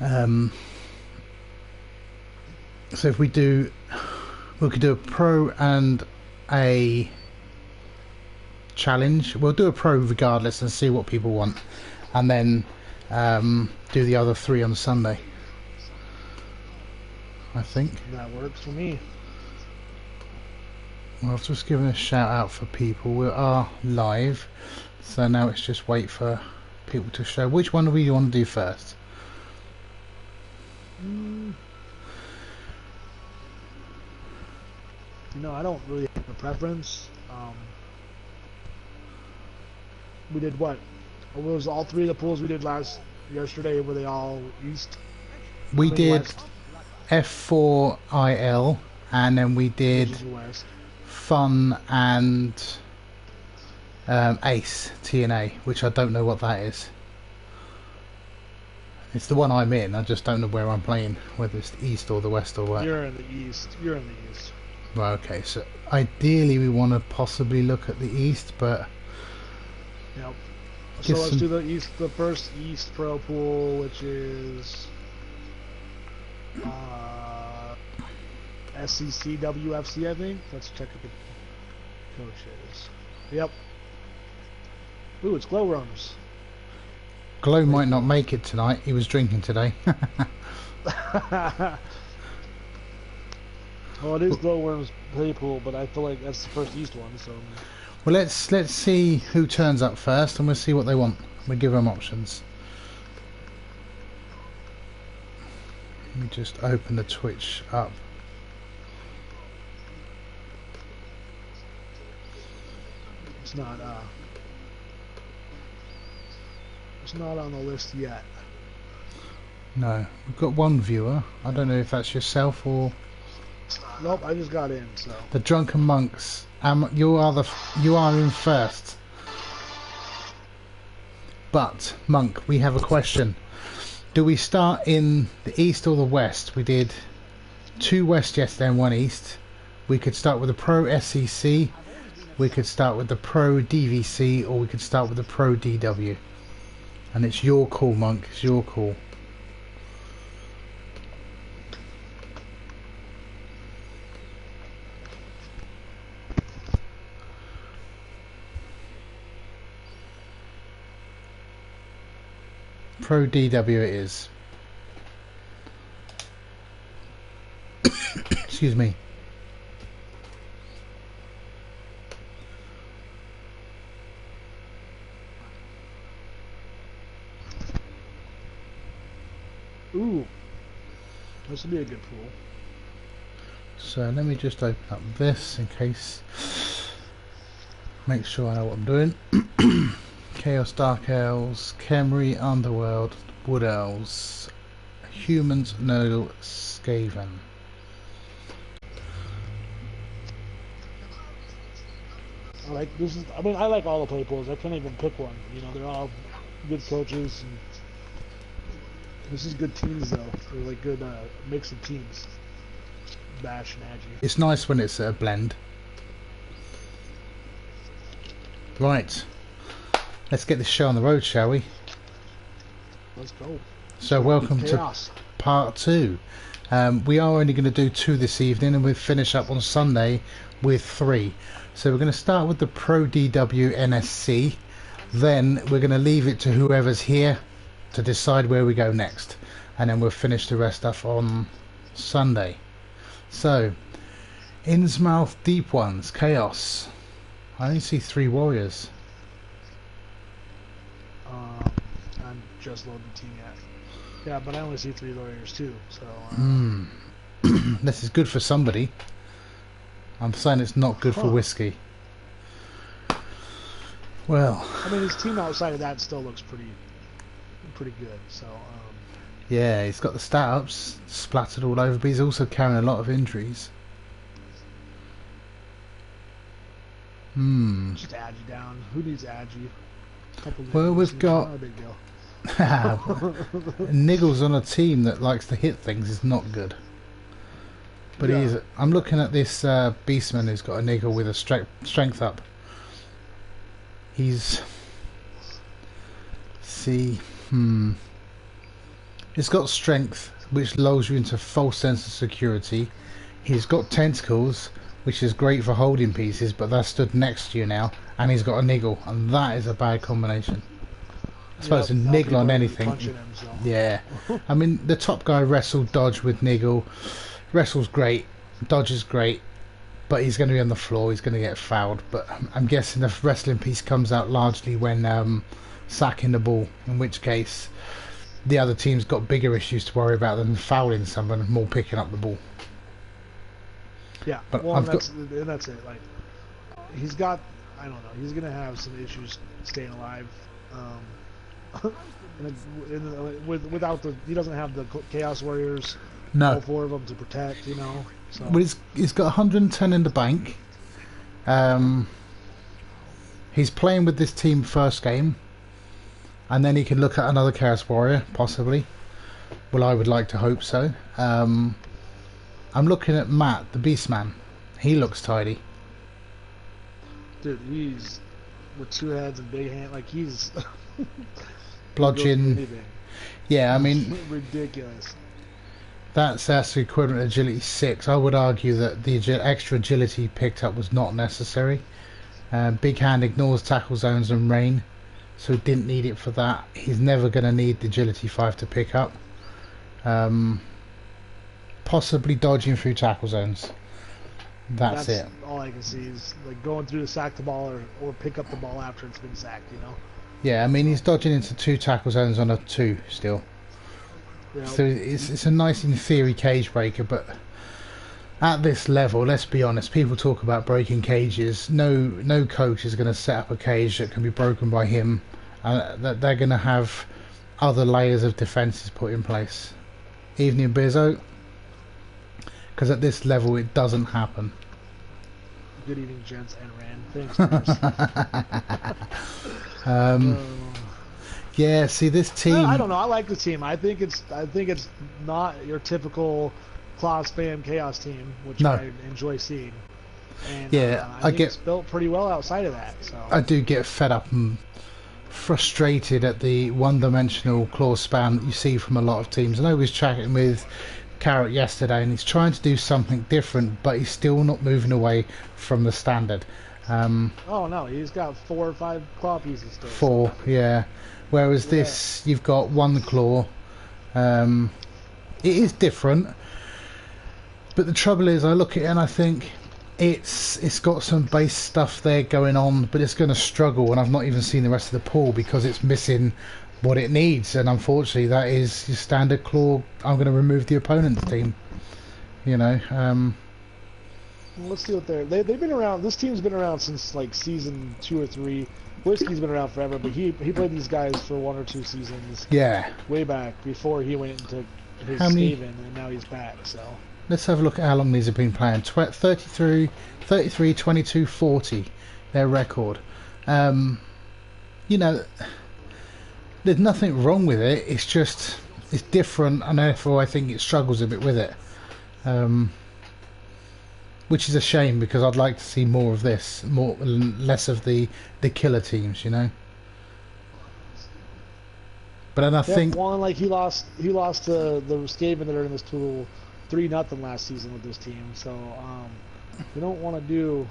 Um, so if we could do a pro and a challenge. We'll do a pro regardless and see what people want, and then do the other 3 on Sunday. I think that works for me. Well, I've just given a shout out for people. We are live, so now it's just wait for people to show. Which one do we want to do first? You know, I don't really have a preference. We did what? It was all 3 of the pools we did yesterday. Were they all east? We did west? F4IL, and then we did West. Fun and Ace TNA, which I don't know what that is. It's the one I'm in. I just don't know where I'm playing, whether it's the east or the west or what. You're in the east. You're in the east. Right. Okay. So ideally, we want to possibly look at the east, but yep. So let's do the east. The first East Pro pool, which is SCC WFC, I think. Let's check if the coach is. Yep. Ooh, it's Glowworms. Glow might not make it tonight. He was drinking today. Well, it is Glowworms play pool, but I feel like that's the first East one. So. Well, let's see who turns up first, and we'll see what they want. We'll give them options. Let me just open the Twitch up. It's not on the list yet. No, we've got one viewer. I don't know if that's yourself or. Nope, I just got in. So the Drunken Monks. You are in first. But Monk, we have a question. Do we start in the east or the west? We did 2 west yesterday and 1 east. We could start with the Pro SCC. We could start with the Pro DVC, or we could start with the Pro DW. And it's your call, Monk. It's your call. Pro DW it is. Excuse me. Ooh, this will be a good pool. So let me just open up this in case. Make sure I know what I'm doing. Chaos Dark Elves, Khemri Underworld, Wood Elves, Humans, Nodal, Skaven. I like this. I mean, I like all the play pools. I can't even pick one. You know, they're all good coaches. And this is good teams, though. They're like good mix of teams. Bash and Agi. It's nice when it's a blend. Right. Let's get this show on the road, shall we? Let's go. So welcome to part 2. We are only going to do 2 this evening, and we'll finish up on Sunday with 3. So we're going to start with the Pro DW NSC. Then we're going to leave it to whoever's here to decide where we go next. And then we'll finish the rest up on Sunday. So, Innsmouth Deep Ones, Chaos. I only see 3 warriors. I'm just loading the team yet. Yeah, but I only see 3 warriors too. So. This is good for somebody. I'm saying it's not good for whiskey. Well. I mean, his team outside of that still looks pretty good. So. Yeah, he's got the stat ups splattered all over, but he's also carrying a lot of injuries. Just Agi down. Who needs Agi? Well, we've got Niggles on a team that likes to hit things is not good. But yeah. I'm looking at this Beastman who's got a Niggle with a strength up. He's... See... It's got strength, which lulls you into a false sense of security. He's got tentacles, which is great for holding pieces, but they're stood next to you now, and he's got a niggle, and that is a bad combination. I suppose a niggle on anything. Him, so. Yeah. I mean, the top guy wrestled dodge with niggle. Wrestle's great, dodge is great, but he's going to be on the floor, he's going to get fouled. But I'm guessing the wrestling piece comes out largely when sacking the ball, in which case the other team's got bigger issues to worry about than fouling someone and more picking up the ball. Yeah, but well, that's it. Like, he's got, I don't know, he's going to have some issues staying alive. Without he doesn't have the Chaos Warriors, all four of them to protect, you know. So. But he's got 110 in the bank. He's playing with this team first game, and then he can look at another Chaos Warrior, possibly. Well, I would like to hope so. I'm looking at Matt, the Beastman. He looks tidy. Dude, he's with two heads and big hands. Like, he's... bludgeon. Yeah, I mean... ridiculous. That's the equivalent of agility 6. I would argue that the extra agility he picked up was not necessary. Big hand ignores tackle zones and rain, so he didn't need it for that. He's never going to need the agility 5 to pick up. Possibly dodging through tackle zones. That's it. All I can see is like going through to sack the ball or pick up the ball after it's been sacked, you know? Yeah, I mean, he's dodging into 2 tackle zones on a 2 still. Yep. So it's a nice, in theory, cage breaker, but at this level, let's be honest, people talk about breaking cages. No coach is going to set up a cage that can be broken by him. That they're going to have other layers of defences put in place. Evening, Bizzo. Because at this level, it doesn't happen. Good evening, gents and Rand. Thanks. Yeah, see this team. I don't know. I like the team. I think it's not your typical claw spam chaos team, which I enjoy seeing. And, yeah, I think it's built pretty well outside of that. So I do get fed up and frustrated at the one-dimensional claw spam that you see from a lot of teams. And I was chatting with Carrot yesterday, and he's trying to do something different, but he's still not moving away from the standard. Oh no, he's got 4 or 5 claw pieces still. 4, yeah. Whereas this, you've got 1 claw. It is different, but the trouble is, I look at it and I think it's got some base stuff there going on, but it's going to struggle, and I've not even seen the rest of the pool because it's missing what it needs, and unfortunately that is your standard claw. I'm going to remove the opponent's team, you know. Let's see what they've been around. This team's been around since like season 2 or 3. Whiskey's been around forever, but he played these guys for 1 or 2 seasons. Yeah, way back before he went into his Skaven, and now he's back. So let's have a look at how long these have been playing. 33, 22, 40, their record. You know, there's nothing wrong with it. It's just it's different, and therefore I think it struggles a bit with it. Which is a shame, because I'd like to see more of this, less of the killer teams, you know. But then I think one, like he lost to the Skaven that are in this tool 3-0 last season with this team. So they don't want to do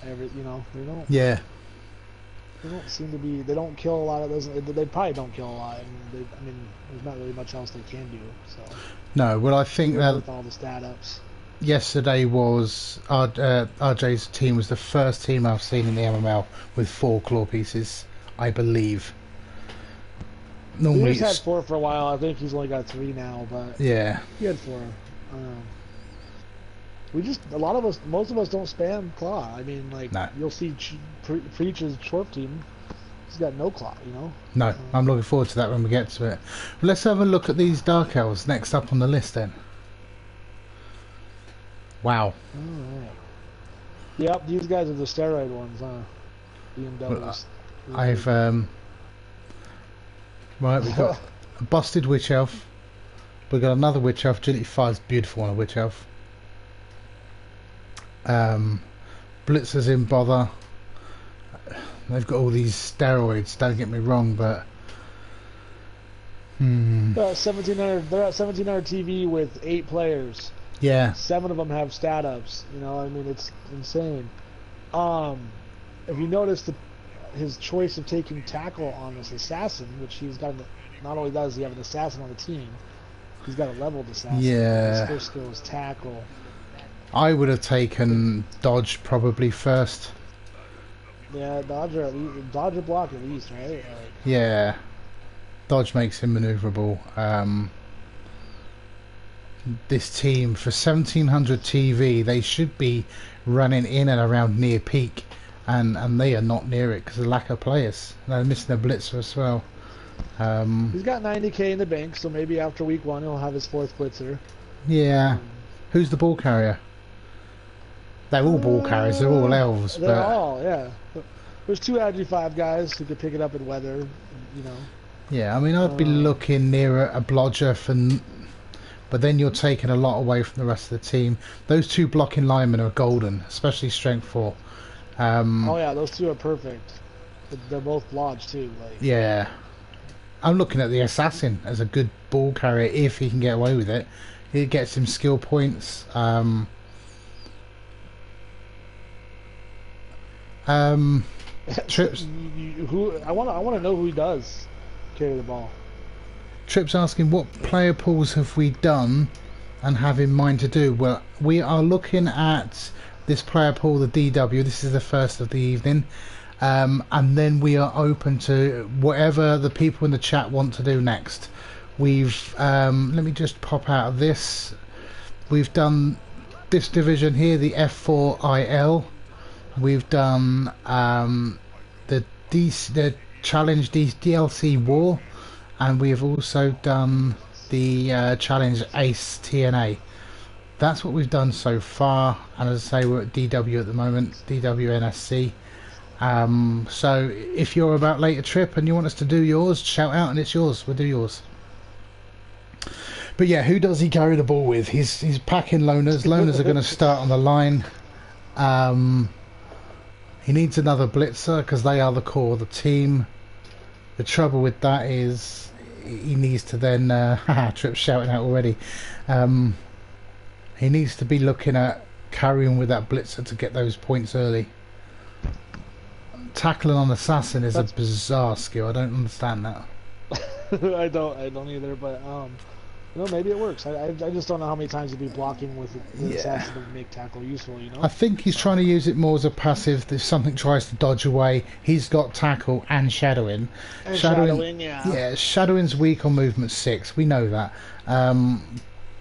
they don't. Yeah. They don't seem to be. They don't kill a lot of those. They probably don't kill a lot. I mean, there's not really much else they can do. So. No, well, I think that with all the stat ups. Yesterday was RJ's team was the first team I've seen in the MML with 4 claw pieces, I believe. Normally he's had 4 for a while. I think he's only got 3 now, but yeah, he had 4. Most of us don't spam claw. I mean, like you'll see Preach's short team. He's got no claw, you know. No, I'm looking forward to that when we get to it. Well, let's have a look at these Dark Elves next up on the list then. Wow. Alright. Yep, these guys are the steroid ones, huh? BMWs. Well, I've right, we've got a busted Witch Elf. We've got another Witch Elf. Agility 5's beautiful on a Witch Elf. Blitzers in bother. They've got all these steroids, don't get me wrong, but They're at 1700. They're at 1700 TV with 8 players. Yeah. 7 of them have stat ups. You know, I mean, it's insane. If you notice his choice of taking tackle on this assassin, which he's got, not only does he have an assassin on the team, he's got a leveled assassin. Yeah. His first skill is tackle. I would have taken dodge probably first. Yeah, dodger block at least, right? Like, yeah. Dodge makes him maneuverable. This team, for 1700 TV, they should be running in and around near peak, and they are not near it because of lack of players. They're missing a blitzer as well. He's got 90k in the bank, so maybe after week 1 he'll have his 4th blitzer. Yeah. Who's the ball carrier? They're all ball carriers. They're all elves. They're all, yeah. There's 2 Agi 5 guys who could pick it up in weather, you know. Yeah, I mean, I'd be looking near a blodger but then you're taking a lot away from the rest of the team. Those 2 blocking linemen are golden, especially strength 4. Oh yeah, those 2 are perfect. They're both blodge too. Like. Yeah. I'm looking at the assassin as a good ball carrier if he can get away with it. It gets him skill points. Trips. I want to know who he does carry the ball. Trips asking what player pools have we done and have in mind to do. Well, we are looking at this player pool, the DW. This is the first of the evening, and then we are open to whatever the people in the chat want to do next. We've let me just pop out of this. We've done this division here, the F4IL. We've done the challenge DLC War, and we have also done the challenge Ace TNA. That's what we've done so far, and as I say, we're at DW at the moment, DWNSC. So if you're about later trip and you want us to do yours, shout out and it's yours. We'll do yours. But yeah, who does he carry the ball with? He's packing loners. Loners are going to start on the line. He needs another blitzer because they are the core of the team. The trouble with that is he needs to then Trip's shouting out already. He needs to be looking at carrying with that blitzer to get those points early. Tackling on assassin is a bizarre skill. I don't understand that. I don't either, but you know, maybe it works. I just don't know how many times you'd be blocking with the assassin to make tackle useful, you know? I think he's trying to use it more as a passive. If something tries to dodge away, he's got tackle and shadowing. And shadowing, yeah. Yeah, shadowing's weak on movement 6. We know that.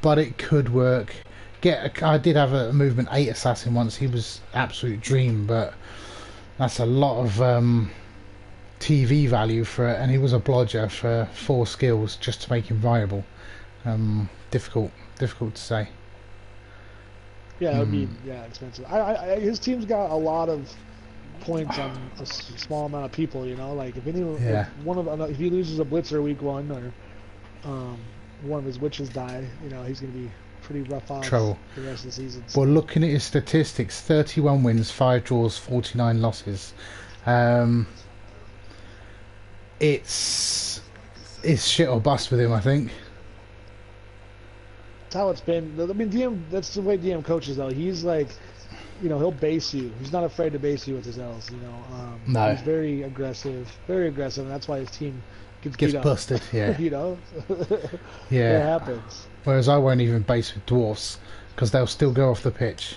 But it could work. I did have a movement 8 assassin once. He was absolute dream, but that's a lot of TV value for it, and he was a blodger for 4 skills just to make him viable. Difficult to say. Yeah, it would be expensive. His team's got a lot of points on a small amount of people. You know, like if he loses a blitzer week 1 or one of his witches die, you know, he's going to be pretty rough on for the rest of the season. So. Well, looking at his statistics, 31 wins, 5 draws, 49 losses. It's shit or bust with him, I think. That's how it's been. I mean, DM. That's the way DM coaches, though. He's like, you know, he'll base you. He's not afraid to base you with his L's. You know, no. He's very aggressive, and that's why his team gets busted. Yeah, you know. Yeah, it happens. Whereas I won't even base with dwarfs because they'll still go off the pitch.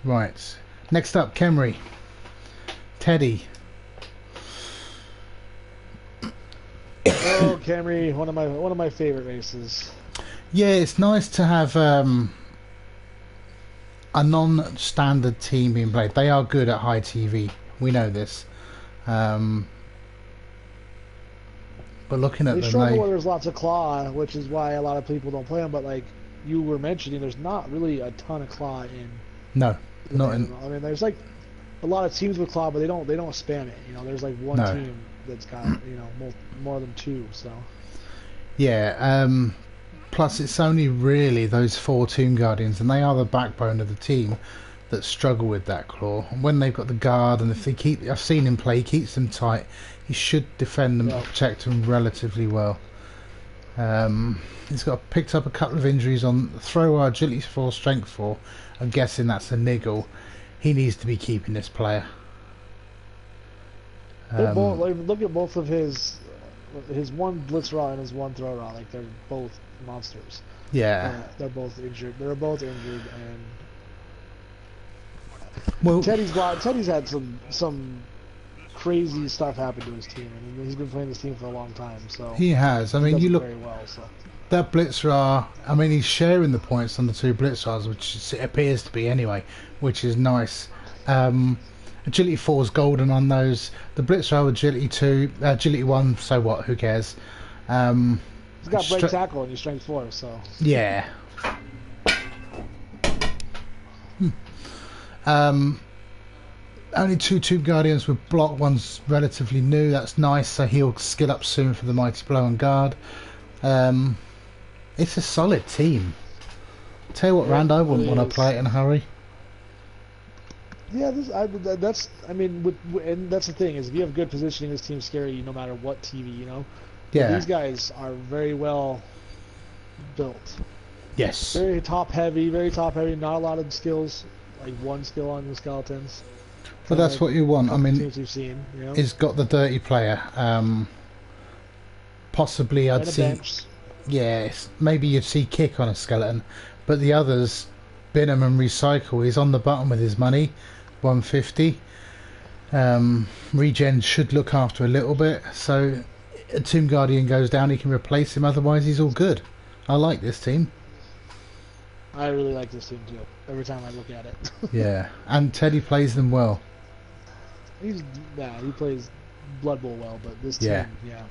Right. Next up, Kemry. Teddy. Oh, Camry, one of my favorite races. Yeah, it's nice to have a non-standard team being played. They are good at high TV. We know this. But looking at them, they struggle where there's lots of claw, which is why a lot of people don't play them. But like you were mentioning, there's not really a ton of claw in. No, not in. I mean, there's like a lot of teams with claw, but they don't spam it. You know, there's like one team that's got, you know, more than 2. So. Yeah. Plus, it's only really those 4 Tomb Guardians, and they are the backbone of the team. that struggle with that claw. And when they've got the guard, and if they keep, I've seen him play, he keeps them tight. He should defend them, protect them relatively well. He's got picked up a couple of injuries on throw, agility 4, strength 4. I'm guessing that's a niggle. He needs to be keeping this player. Both, like, look at both of his one blitz route and his one throw route. Like, they're both monsters. Yeah. They're both injured. They're both injured, and well, Teddy's had some crazy stuff happen to his team, and he's been playing this team for a long time. So he has. I mean, you look very well. So that blitzer. I mean, he's sharing the points on the two blitzers, which it appears to be anyway, which is nice. Agility 4 is golden on those. The blitzer, agility 2, agility 1. So what? Who cares? He's got break tackle and he's strength 4. So yeah. Only 2 Tomb Guardians with block. One's relatively new. That's nice. So he'll skill up soon for the Mighty Blow and Guard. It's a solid team. Tell you what, Rand, I wouldn't want to play it in a hurry. Yeah, I mean, and that's the thing is, if you have good positioning, this team's scary no matter what TV, you know. Yeah. But these guys are very well built. Yes. Very top heavy. Not a lot of skills, like one skill on the skeletons. But that's like what you want. I mean, teams we've seen, you know? He's got the dirty player. Possibly, I'd see. Bench. Yes, maybe you'd see Kick on a skeleton, but the others, Binham and Recycle, he's on the button with his money, 150. Regen should look after a little bit, so a Tomb Guardian goes down, he can replace him. Otherwise, he's all good. I like this team. I really like this team too. Every time I look at it. Yeah, and Teddy plays them well. He plays Blood Bowl well, but this team, yeah.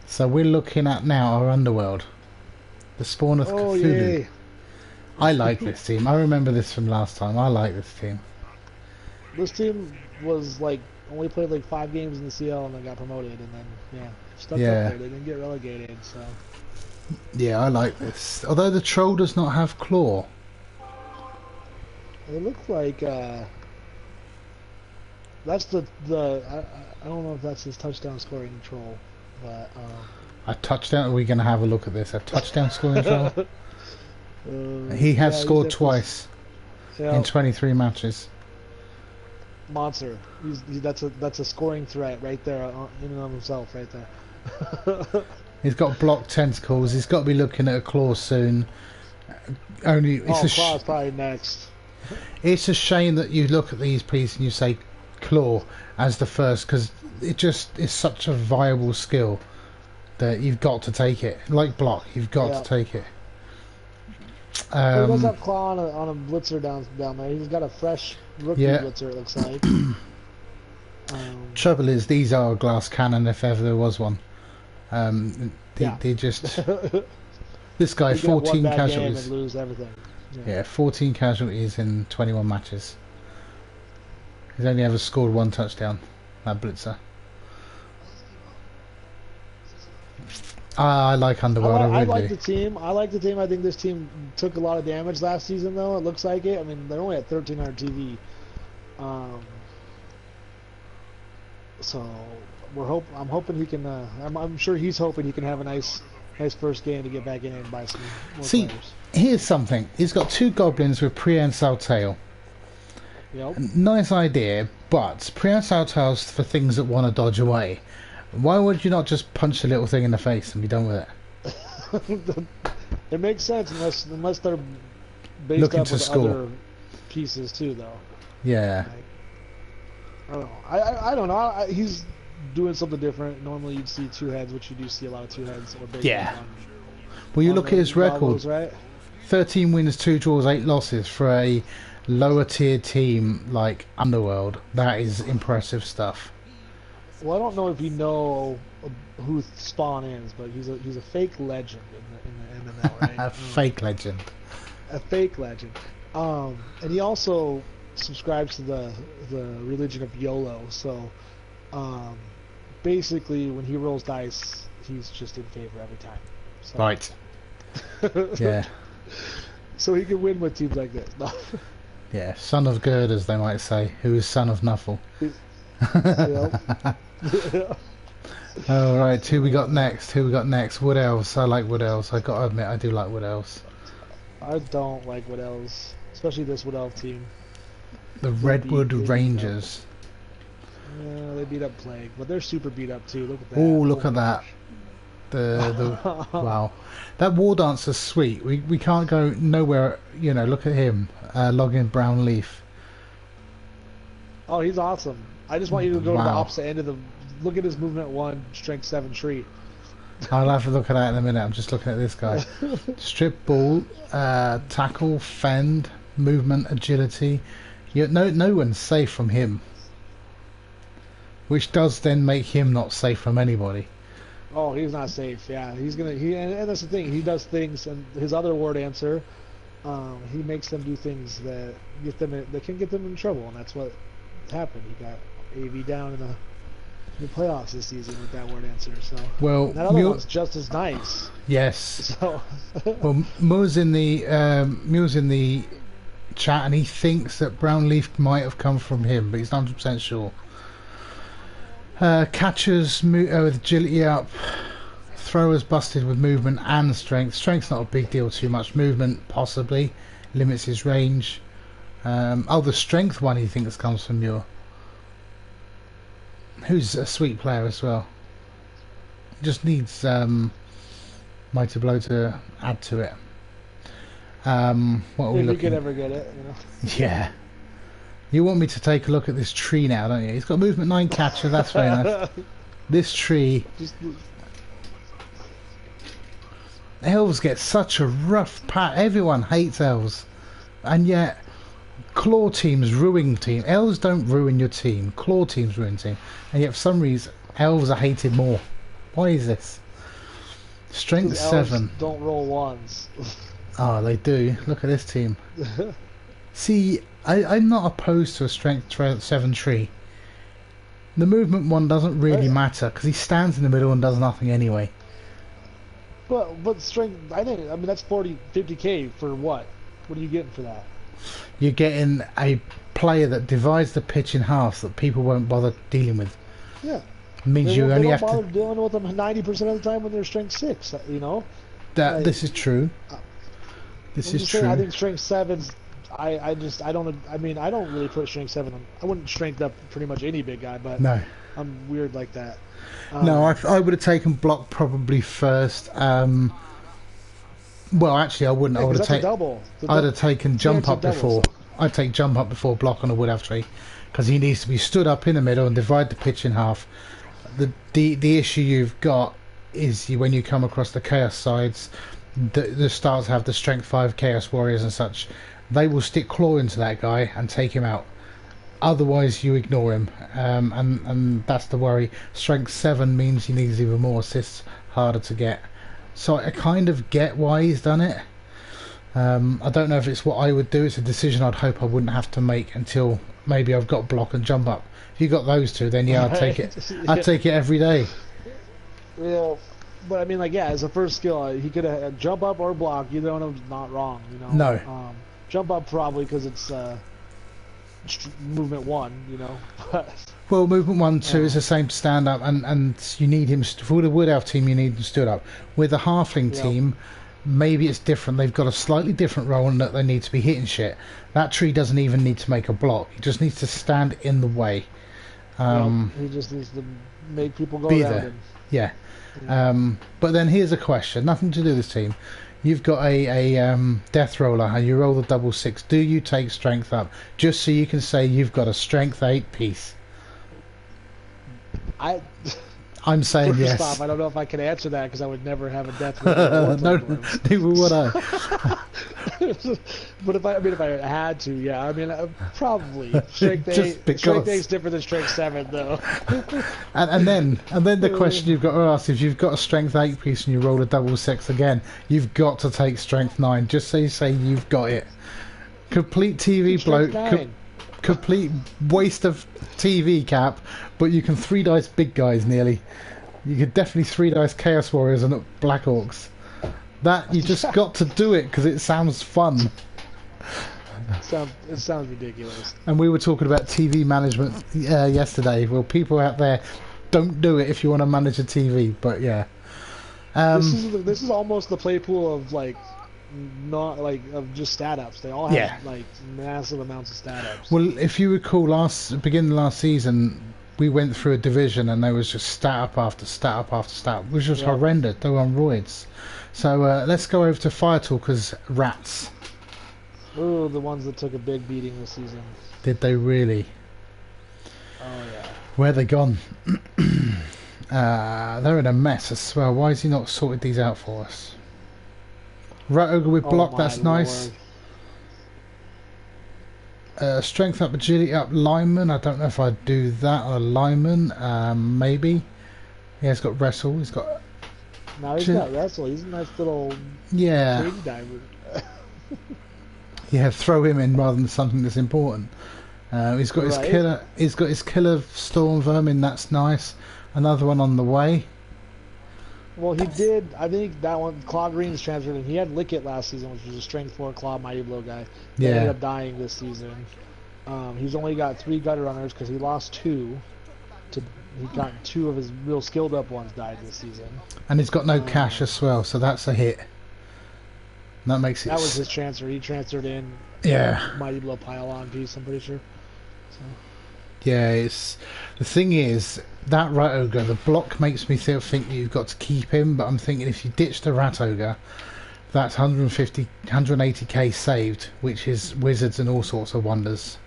So we're looking at now our underworld, the spawn of Cthulhu. Yay. I like this team. I remember this from last time. I like this team. This team was like only played like 5 games in the CL and then got promoted, and then stuck up there. They didn't get relegated, so. Yeah, I like this. Although the troll does not have claw. It looks like that's the I don't know if that's his touchdown scoring troll, but a touchdown. Are we going to have a look at this? A touchdown scoring troll. He has scored twice in 23 matches. Monster. That's a scoring threat right there in and of himself, right there. He's got blocked tentacles. He's got to be looking at a claw soon. Claw's probably next. It's a shame that you look at these pieces and you say claw as the first, because it just is such a viable skill that you've got to take it. Like block, you've got to take it. He does have claw on a blitzer down there. He's got a fresh rookie blitzer, it looks like. Trouble is, these are a glass cannon if ever there was one. They just this guy 14 casualties and lose everything. Yeah, 14 casualties in 21 matches. He's only ever scored 1 touchdown, that blitzer. I like Underworld. I like the team. I think this team took a lot of damage last season, though. It looks like it. I mean, they're only at 1,300 TV. So I'm hoping he can. I'm sure he's hoping he can have a nice first game to get back in and buy some more players. Here's something. He's got 2 goblins with prehensile tail. Yep. Nice idea, but prehensile tails for things that want to dodge away. Why would you not just punch the little thing in the face and be done with it? It makes sense unless they're based looking up to with score other pieces too, though. Yeah. I don't know. I don't know. He's doing something different. Normally you'd see 2 heads, which you do see a lot of 2 heads. Well, you look at his record. Right? 13 wins, 2 draws, 8 losses for a lower tier team like Underworld. That is impressive stuff. Well, I don't know if you know who Spawn is, but he's a fake legend in the MML, right? A fake legend. A fake legend. And he also subscribes to the religion of YOLO. So, basically, when he rolls dice, he's just in favor every time. So. Right. Yeah. So he can win with teams like this. No. Yeah, son of good, as they might say, who is son of Nuffle. Yep. All right, who we got next? Who we got next? Wood Elves. I like Wood Elves. I got to admit, I do like Wood Elves. I don't like Wood Elves, especially this Wood Elf team. The Redwood Rangers. Yeah, they beat up Plague, but they're super beat up too. Look at that. Oh, look at that. The wow, that War Dancer's sweet. We can't go nowhere. You know, look at him, logging Brown Leaf. Oh, he's awesome. I just want you to go to the Wow. opposite end of the. Look at his movement 1, strength 7 tree. I'll have to look at that in a minute. I'm just looking at this guy. Strip ball, tackle, fend, movement, agility. No one's safe from him. Which does then make him not safe from anybody. Oh, he's not safe. Yeah, he's gonna. And that's the thing. He does things, and his other word answer, he makes them do things that can get them in trouble, and that's what happened. He got AV down in the playoffs this season with that word answer. So Well, that other one's just as nice. Yes. So Well, Moore's in the chat, and he thinks that Brown Leaf might have come from him, but he's not 100% sure. Catchers with agility up, throwers busted with movement and strength. Strength's not a big deal too much. Movement possibly limits his range. The strength one he thinks comes from Muir, who's a sweet player as well. Just needs Mighty Blow to add to it. What are we if you looking? could ever get it, you know. Yeah. You want me to take a look at this tree now, don't you? He's got movement 9 catcher, that's very nice. This tree. Elves get such a rough pat. Everyone hates elves. And yet, claw teams ruin team. Elves don't ruin your team. Claw teams ruin team. And yet, for some reason, elves are hated more. Why is this? Strength 7. Elves don't roll ones. Oh, they do. Look at this team. See, I'm not opposed to a strength 7 tree. The movement 1 doesn't really matter because he stands in the middle and does nothing anyway. But strength, I mean that's 50k for what? What are you getting for that? You're getting a player that divides the pitch in half that people won't bother dealing with. Yeah. It means you only have to. They don't bother dealing with them 90% of the time when they're strength 6. You know. This is true. This is true. I think strength 7's. I don't really put strength 7 on. I wouldn't strength up pretty much any big guy, but no. I'm weird like that. No, I would have taken block probably first. Well, actually, I wouldn't. Yeah, I would have taken. I'd have taken jump up before. I'd take jump up before block on a wood elf tree, because he needs to be stood up in the middle and divide the pitch in half. The issue you've got is when you come across the chaos sides, the stars have the strength 5 chaos warriors and such. They will stick claw into that guy and take him out. Otherwise, you ignore him, and that's the worry. Strength 7 means he needs even more assists, harder to get. So I kind of get why he's done it. I don't know if it's what I would do. It's a decision I'd hope I wouldn't have to make until maybe I've got block and jump up. If you got those two, then yeah, I'd take it. I'd take it every day. Yeah, but I mean, like, yeah, as a first skill, he could have jump up or block. Either one of them's not wrong, you know. No. Jump up probably because it's movement 1, you know. Well, movement 1, 2 is the same stand up, and you need him for the wood elf team. You need him stood up. With the halfling team, maybe it's different. They've got a slightly different role in that they need to be hitting shit. That tree doesn't even need to make a block. He just needs to stand in the way. He just needs to make people go around him. Yeah. But then here's a question. Nothing to do with this team. You've got a death roller and you roll the double 6. Do you take strength up just so you can say you've got a strength 8 piece? I'm saying yes. Off, I don't know if I can answer that because I would never have a death roller. No, neither would I. But if I had to, yeah, I mean, probably strength 8. Strength 8 is different than strength 7, though. and then the question you've got to ask: if you've got a strength 8 piece and you roll a double 6 again, you've got to take strength 9. Just so you say you've got it. Complete TV bloke. Complete waste of TV cap, but you can 3 dice big guys nearly. You could definitely 3 dice Chaos Warriors and Black Orcs. That you just got to do it because it sounds fun. It sounds ridiculous. And we were talking about TV management yesterday. Well, people out there, don't do it if you want to manage a TV. But yeah, This is almost the play pool of like not like of just stat ups. They all have like massive amounts of stat ups. Well, if you recall, beginning of last season, we went through a division and there was just stat up after stat up after stat up, which was horrendous. They were on roids. So let's go over to Fire Talkers Rats. Oh, the ones that took a big beating this season. Did they really? Oh yeah. Where they gone? They're in a mess as well. Why has he not sorted these out for us? Rat Ogre with block, that's nice. Strength up, agility up, lineman. I don't know if I'd do that on a lineman. Maybe. Yeah, he's got wrestle. He's got. Now he's got wrestle. He's a nice little. Ring diver. Yeah, throw him in rather than something that's important. He's got his killer. He's got his killer storm vermin. That's nice. Another one on the way. Well, he did. I think that one, Claw Green's transferred, and he had Lickit last season, which was a Strength 4 Claw Mighty Blow guy. He ended up dying this season. He's only got 3 Gutter Runners because he lost 2. He got 2 of his real skilled up ones died this season. And he's got no cash as well, so that's a hit. That makes it. That was his transfer. He transferred in. Mighty Blow Pile-On piece, I'm pretty sure. So. Yeah, it's the thing is that Rat Ogre, the block makes me think you've got to keep him, but I'm thinking if you ditch the Rat Ogre, that's 180k saved, which is wizards and all sorts of wonders.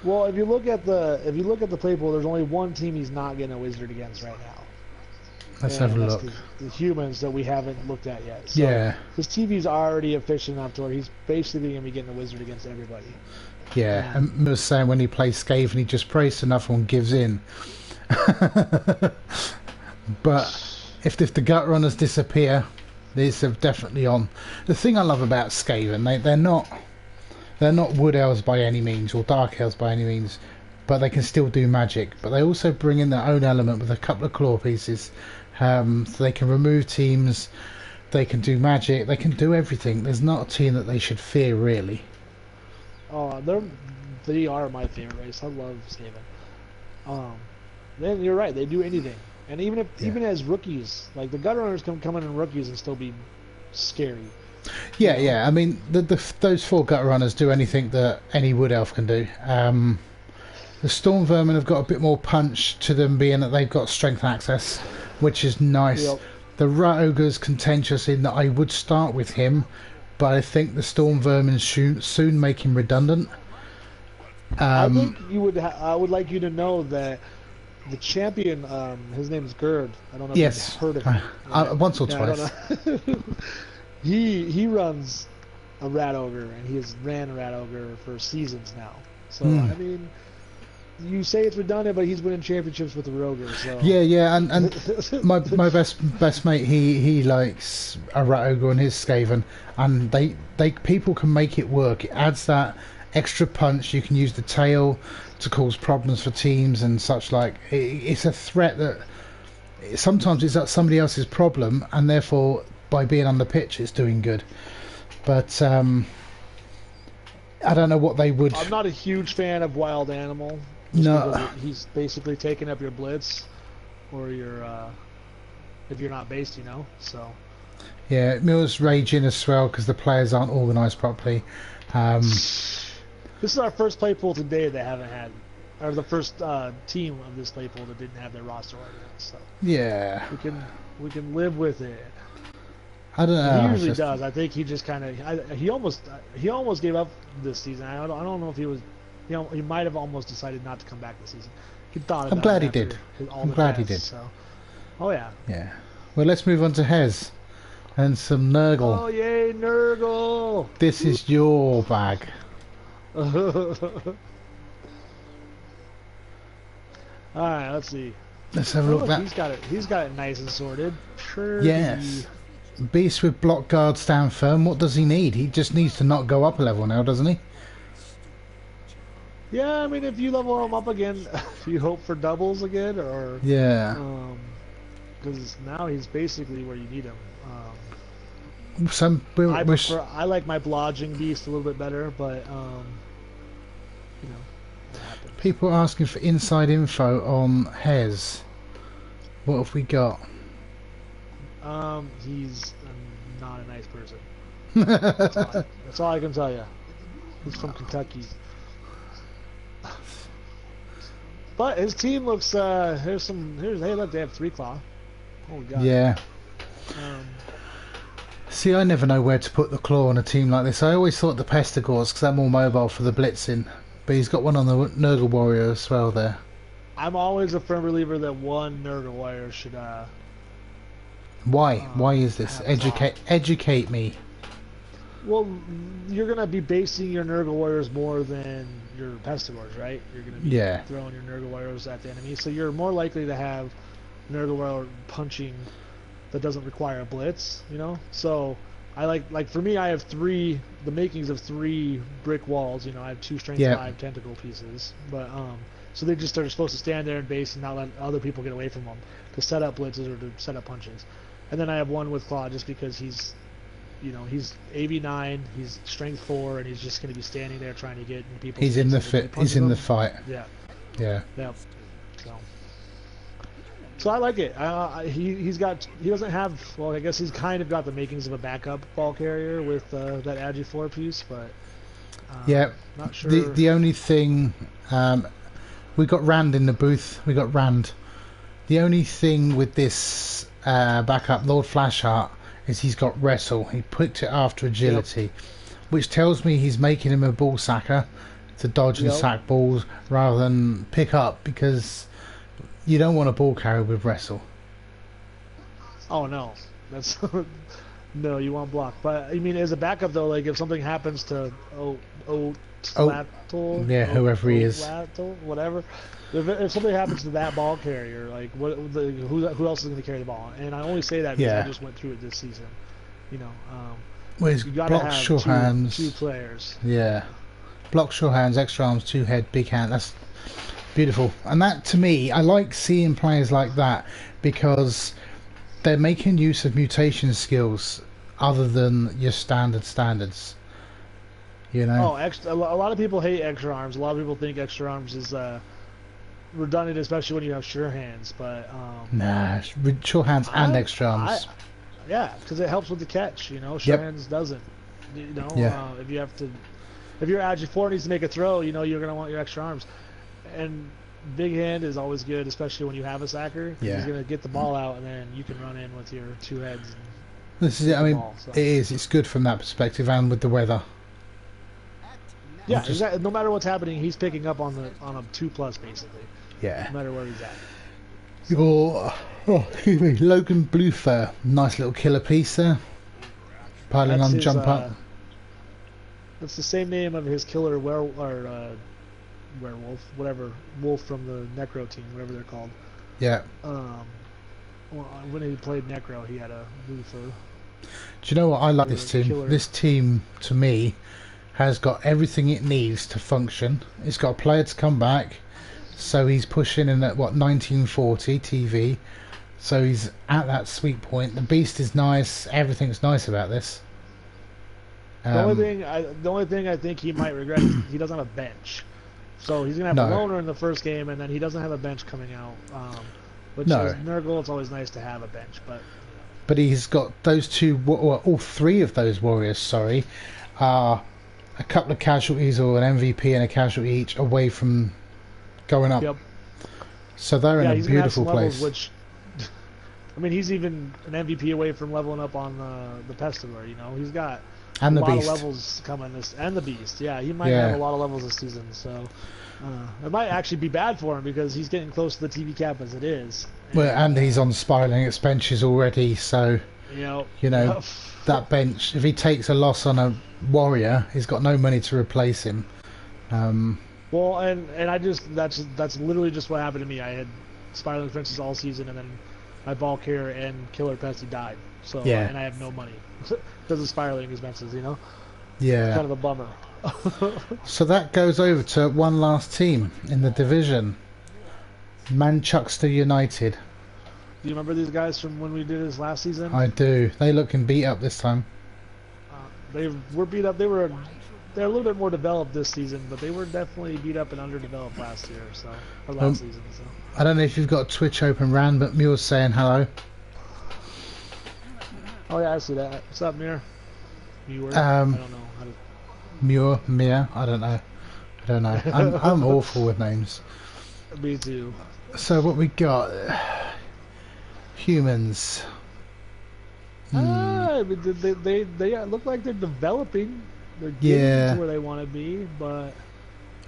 Well, if you look at the play pool, there's only one team he's not getting a wizard against right now. Let's have a look. The humans that we haven't looked at yet. So his TV's already efficient enough to where he's basically going to be getting a wizard against everybody. Yeah, and I was saying when he plays Skaven, he just prays to nothing and gives in. But if the gut runners disappear, these are definitely on. The thing I love about Skaven, they're not wood elves by any means or dark elves by any means, but they can still do magic. But they also bring in their own element with a couple of claw pieces, so they can remove teams, they can do magic, they can do everything. There's not a team that they should fear really. Oh, they are my favorite race. I love Skaven. Then you're right. They do anything, and even as rookies, like the Gut Runners can come in rookies and still be scary. Yeah. I mean, those 4 Gut Runners do anything that any Wood Elf can do. The Storm Vermin have got a bit more punch to them, being that they've got strength access, which is nice. Yep. The Rat Ogre's contentious in that I would start with him, but I think the Storm Vermin soon make him redundant. I think you would. I would like you to know that the champion, his name is Gerd. I don't know if you've heard of him. Once or twice. He runs a Rat Ogre, and he has ran a Rat Ogre for seasons now. So I mean, you say it's redundant, but he's winning championships with the Roger. So. Yeah, and my best mate, he likes a Rat Ogre and his Skaven, and people can make it work. It adds that extra punch. You can use the tail to cause problems for teams and such like. It's a threat that sometimes it's somebody else's problem, and therefore by being on the pitch, it's doing good. But I don't know what they would. I'm not a huge fan of Wild Animal. No, he's basically taking up your blitz, or your if you're not based, So yeah, Mills raging as well because the players aren't organised properly. This is our first play pool today that haven't had, or the first team of this play pool that didn't have their roster ordinance. So yeah, we can live with it. I don't know. He usually does. I think he just kind of he almost gave up this season. I don't know if he was. He might have almost decided not to come back this season. He thought about I'm glad he did. I'm glad he did. So. Oh yeah. Yeah. Well, let's move on to Hez and some Nurgle. Oh yay, Nurgle! This is your bag. All right, let's see. Let's have a look. He's got it nice and sorted. Sure. Yes. Beast with block guard, stand firm. What does he need? He just needs to not go up a level now, doesn't he? Yeah, I mean, if you level him up again, you hope for doubles again, or yeah, because now he's basically where you need him. I like my blodging beast a little bit better, but you know, that happens. people are asking for inside info on Hez. What have we got? He's not a nice person. That's all I can tell you. He's from Kentucky. But his team looks. Hey, look, they have 3 claw. Oh god. Yeah. Um, See, I never know where to put the claw on a team like this. I always thought the Pestigors, because they're more mobile for the blitzing. But he's got one on the Nurgle Warrior as well there. I'm always a firm believer that one Nurgle Warrior should. Why? Why is this? Educate me. Well, you're gonna be basing your Nurgle Warriors more than your Pestigors, right? You're gonna be throwing your Nurgle Warriors at the enemy, so you're more likely to have Nurgle Warrior punching that doesn't require a blitz, you know. So I like for me, I have the makings of 3 brick walls. You know, I have 2 strength 5 tentacle pieces, but so they're supposed to stand there and base and not let other people get away from them to set up blitzes or to set up punches. And then I have one with claw just because he's AV9, he's strength 4, and he's just going to be standing there trying to get people. He's in the He's in the fight. Yeah. Yeah. Yeah. So I like it. He doesn't have. Well, I guess he's kind of got the makings of a backup ball carrier with that Agi 4 piece, but not sure. The only thing we got Rand in the booth. We got Rand. The only thing with this backup Lord Flashheart is he's got wrestle. He picked it after agility, which tells me he's making him a ball sacker to dodge and sack balls rather than pick up, because you don't want a ball carrier with wrestle. Oh no, that's no. You want block, but I mean, as a backup though, like if something happens to whoever he is, whatever. If something happens to that ball carrier, like who else is going to carry the ball? And I only say that because I just went through it this season. You know, well, he's you got to have short hands, 2 players. Yeah, block, short hands, extra arms, 2 head, big hand. That's beautiful. And that, to me, I like seeing players like that because they're making use of mutation skills other than your standards. You know. Oh, a lot of people hate extra arms. A lot of people think extra arms is redundant, especially when you have sure hands. But nah, sure hands and extra arms. Because it helps with the catch. You know, sure hands doesn't. You know, if your Agi 4 needs to make a throw, you know you're gonna want your extra arms. And big hand is always good, especially when you have a sacker. Yeah. He's gonna get the ball out, and then you can run in with your 2 heads. This is it. I mean, it is. It's good from that perspective, and with the weather. Yeah, exactly. No matter what's happening, he's picking up on a 2+ basically. Yeah. No matter where he's at. Your excuse me, Logan Bluefur, nice little killer piece there. Piling on, jump up. That's the same name of his killer werewolf, whatever wolf from the Necro team, whatever they're called. Yeah. When he played Necro, he had a Bluefur. Do you know what I like this team? Killer. This team, to me, has got everything it needs to function. It's got a player to come back, so he's pushing in at 1940 TV, so he's at that sweet point. The beast is nice. Everything's nice about this. The only thing I think he might regret is he doesn't have a bench. So he's gonna have a loner in the first game, and then he doesn't have a bench coming out. Which is Nurgle. It's always nice to have a bench, but he's got those 2, all 3 of those warriors. Sorry, are a couple of casualties or an MVP and a casualty each away from going up. Yep. So they're in a beautiful place. Which, I mean, he's even an MVP away from leveling up on the Pestilor. You know, he's got a lot of levels coming and the Beast. Yeah, he might have a lot of levels this season. So it might actually be bad for him because he's getting close to the TV cap as it is. And he's on spiraling expenses already. So you know that bench. If he takes a loss on a warrior, he's got no money to replace him. Well, and that's literally just what happened to me. I had spiraling expenses all season, and then my ball carrier and killer pesty died. So and I have no money because of spiraling expenses. You know. Yeah. Kind of a bummer. So that goes over to one last team in the division, Manchester United. Do you remember these guys from when we did this last season? I do. They looking beat up this time. they were beat up. They're a little bit more developed this season, but they were definitely beat up and underdeveloped last year, or last season. So I don't know if you've got Twitch open, Rand, but Muir's saying hello. oh yeah, I see that. What's up, Mir? Muir? I don't know how to... Muir, Mia, I don't know. I'm awful with names. Me too. So what we got? Humans. I mean, they look like they're developing. They're getting to where they want to be, but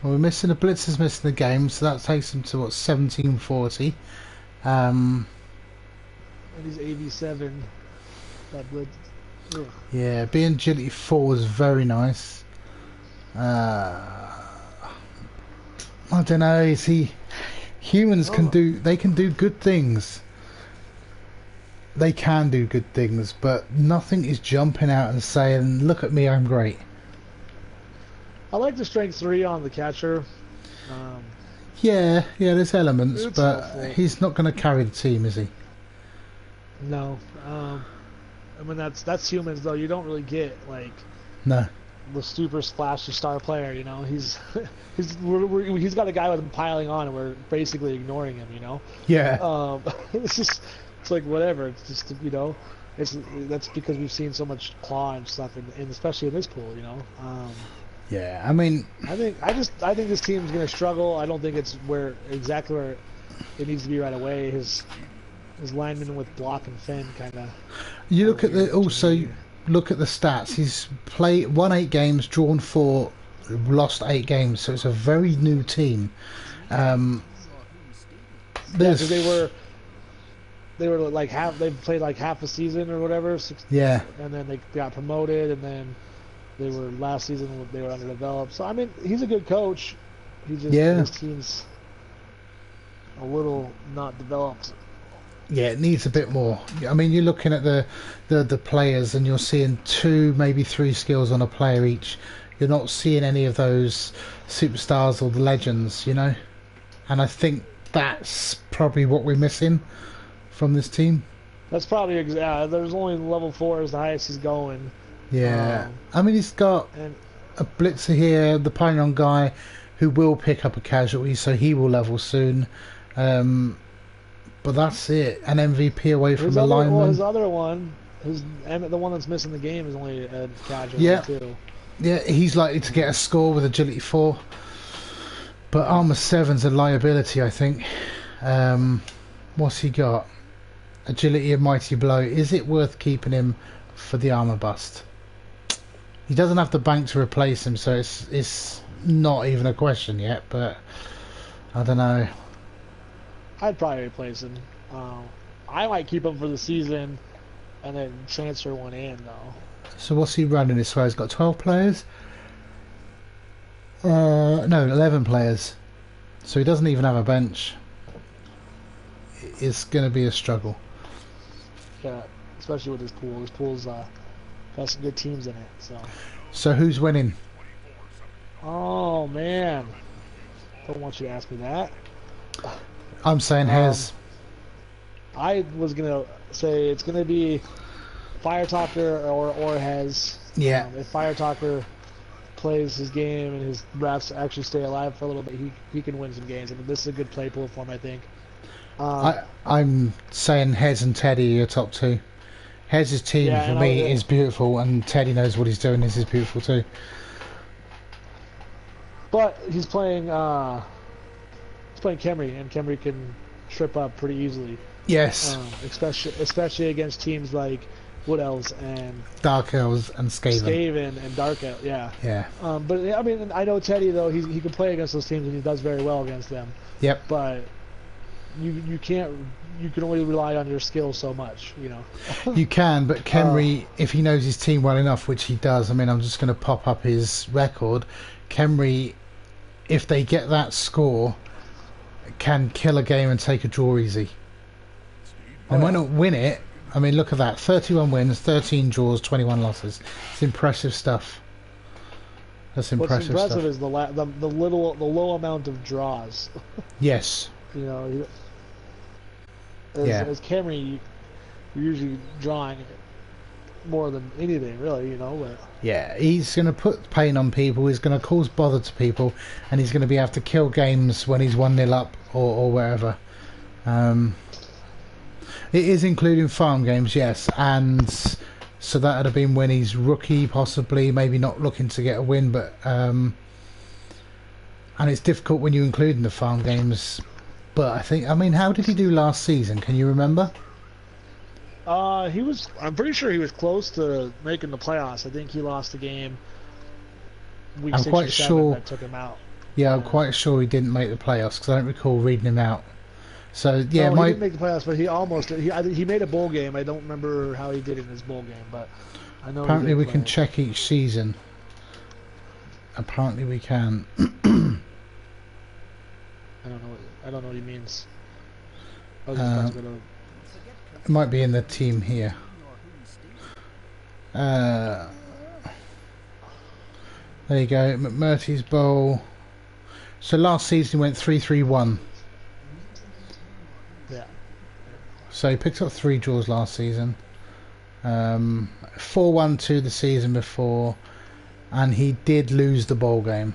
well, we're missing a Blitzer's missing the game, so that takes them to what 1740. And he's 87. That Blitz. Ugh. Yeah, being agility 4 is very nice. I don't know. You see, humans can do good things. They can do good things, but nothing is jumping out and saying, "Look at me, I'm great." I like the strength 3 on the catcher. Yeah, there's elements, but helpful. he's not going to carry the team, is he? No. I mean that's humans though. You don't really get like No. the super splashy star player. You know, he's got a guy with him piling on, and we're basically ignoring him. You know. Yeah. It's like whatever. It's just that's because we've seen so much claw and stuff, and especially in this pool. You know. Yeah. I mean. I think this team's gonna struggle. I don't think it's exactly where it needs to be right away. His lineman with block and fin kind of. You look at look at the stats. He's won 8 games, drawn 4, lost 8 games. So it's a very new team. Because they were like they played like half a season or whatever. Yeah. And then they got promoted, and then they were last season they were underdeveloped. So I mean, he's a good coach. His team's a little not developed. Yeah, it needs a bit more. I mean, you're looking at the players, and you're seeing 2, maybe 3 skills on a player each. You're not seeing any of those superstars or the legends, you know. And I think that's probably what we're missing from this team. That's probably there's only level 4 is the highest he's going. Yeah, I mean he's got a blitzer here, the Pinon guy, who will pick up a casualty, so he will level soon. But that's it. An MVP away from the lineman. Well, his other one, the one that's missing the game, is only a casualty too. Yeah, he's likely to get a score with agility 4. But armor 7's a liability, I think. What's he got? Agility and mighty blow. Is it worth keeping him for the armor bust? He doesn't have the bank to replace him, so it's not even a question yet. But I don't know. I'd probably replace him. I might keep him for the season and then transfer one in, though. So what's he running this way? He's got 12 players? No, 11 players. So he doesn't even have a bench. It's going to be a struggle. Yeah, especially with his pool. His pool's got some good teams in it. So who's winning? Oh, man. Don't want you to ask me that. I'm saying Hez. I was gonna say it's gonna be Fire Talker or Hez. Yeah. If Fire Talker plays his game and his refs actually stay alive for a little bit, he can win some games. I mean, this is a good play pool for him, I think. I'm saying Hez and Teddy are your top 2. Hez's team for me is beautiful, and Teddy knows what he's doing. This is beautiful too. But he's playing Kemry, and Kemry can trip up pretty easily. Yes. Especially against teams like Wood Elves and Dark Elves and Skaven and Dark Elves, yeah. Yeah. But I mean, I know Teddy though. He can play against those teams, and he does very well against them. Yep. But you can't. You can only rely on your skill so much, you know. You can, but Kemry, if he knows his team well enough, which he does. I mean, I'm just going to pop up his record. Kemry, if they get that score, can kill a game and take a draw easy. They might not win it. I mean, look at that. 31 wins, 13 draws, 21 losses. It's impressive stuff. That's impressive What's stuff. impressive is the low amount of draws. Yes. You know, as Kemry, you're usually drawing more than anything, really, you know. But Yeah, he's going to put pain on people, he's going to cause bother to people, and he's going to be able to kill games when he's 1-0 up or wherever. It is including farm games, yes, and so that would have been when he's rookie, possibly, maybe not looking to get a win, but and it's difficult when you include in the farm games. But I mean, how did he do last season? Can you remember? I'm pretty sure he was close to making the playoffs. I think he lost the game week I'm 6 quite or 7 sure. that took him out. Yeah, I'm quite sure he didn't make the playoffs because I don't recall reading him out. So yeah, No, he didn't make the playoffs, but he almost did. He made a bowl game. I don't remember how he did in his bowl game, but I know. Apparently, we can play. check each season. Apparently, we can. I don't know. I don't know what he means. I was just about to go to... It might be in the team here. There you go, McMurtry's Bowl. So last season he went 3-3-1. Yeah. So he picked up 3 draws last season. 4-1-2 the season before, and he did lose the bowl game.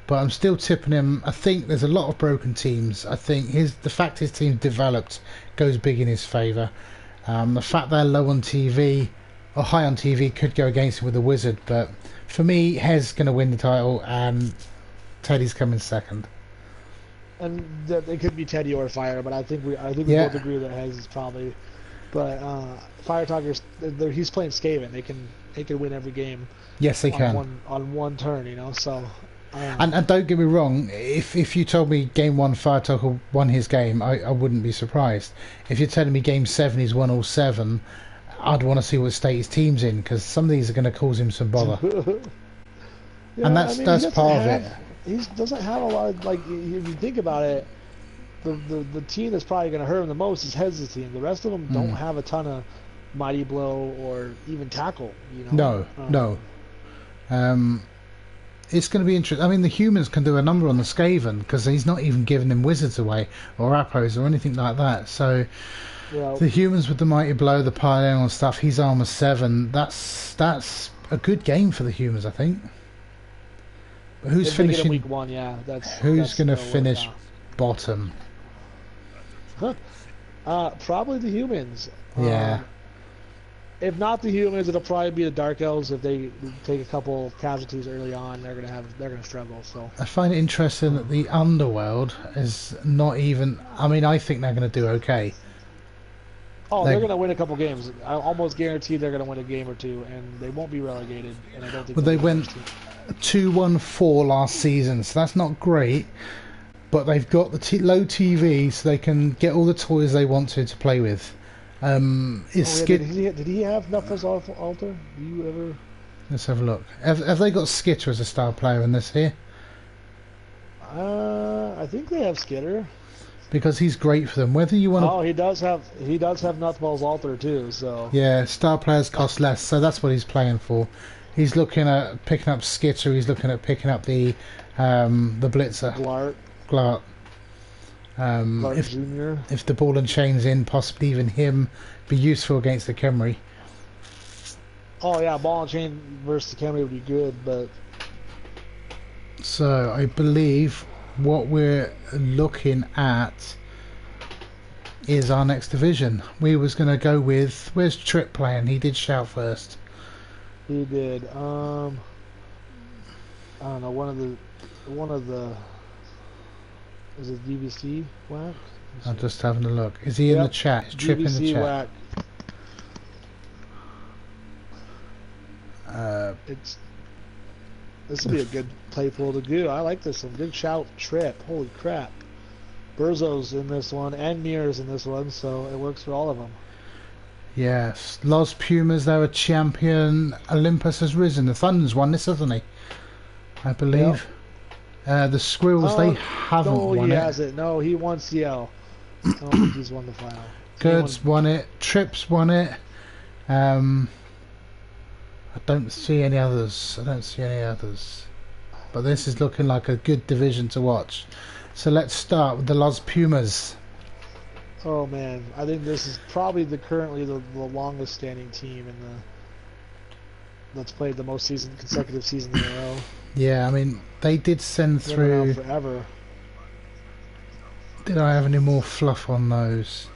But I'm still tipping him. I think there's a lot of broken teams. I think the fact his team's developed goes big in his favour. The fact they're low on TV or high on TV could go against him with the Wizard. But for me, Hez going to win the title and Teddy's coming second. And it could be Teddy or Fire, but I think we both agree that Hez is probably. But Fire Talkers, he's playing Skaven. They can win every game. Yes, they can. On one turn, you know. So. And don't get me wrong, if you told me game 1 Fire Talker won his game, I wouldn't be surprised. If you're telling me game 7 he's won all 7, I'd want to see what state his team's in, because some of these are going to cause him some bother. Yeah, and that's part of it. He doesn't have a lot of, like, if you think about it, the team that's probably going to hurt him the most is Hez's team. The rest of them don't have a ton of Mighty Blow or even Tackle, you know? No. It's going to be interesting. I mean, the humans can do a number on the Skaven because he's not even giving them wizards away or appos or anything like that. So the humans with the Mighty Blow, the Pioneer and stuff, he's armor 7. That's a good game for the humans, I think. But who's finishing week 1? Yeah, who's going to finish bottom? Probably the humans. Yeah. If not the humans, it'll probably be the Dark Elves. If they take a couple casualties early on, they're gonna struggle. So I find it interesting that the Underworld is not even. I mean, I think they're going to do okay. Oh, they're going to win a couple games. I almost guarantee they're going to win a game or two, and they won't be relegated. And I don't think. Well, they went 2-1-4 last season, so that's not great. But they've got the low TV, so they can get all the toys they want to play with. Did he have Nuffle's altar? Do you ever? Let's have a look. Have they got Skitter as a star player in this here? I think they have Skitter. Because he's great for them. Whether you want to. Oh, he does have Nuffle's altar too. So. Yeah, star players cost less, so that's what he's playing for. He's looking at picking up Skitter. He's looking at picking up the Blitzer. Glart. If the ball and chain's in, possibly even him be useful against the Khemri. Oh yeah, ball and chain versus the Khemri would be good, but so I believe what we're looking at is our next division. We was going to go with, where's Trip playing? He did shout first. He did. I don't know, one of the is it DVC whack? I'm just having a look. Is he in the chat? Is Trip in the chat? This will be a good play pool to do. I like this one. Good shout, Trip. Holy crap. Burzo's in this one and Mirror's in this one, so it works for all of them. Yes. Los Pumas, they're a champion. Olympus has risen. The Thunder's won this, hasn't he? I believe. Yep. The Squirrels, they haven't won it. No, he hasn't. No, he won CL. I don't think he's won the final. Gerd's won it. Trips won it. I don't see any others. But this is looking like a good division to watch. So let's start with the Los Pumas. Oh man, I think this is probably currently the longest standing team in the that's played the most consecutive seasons in a row. Yeah, I mean, they did send They've been around through... forever. Did I have any more fluff on those?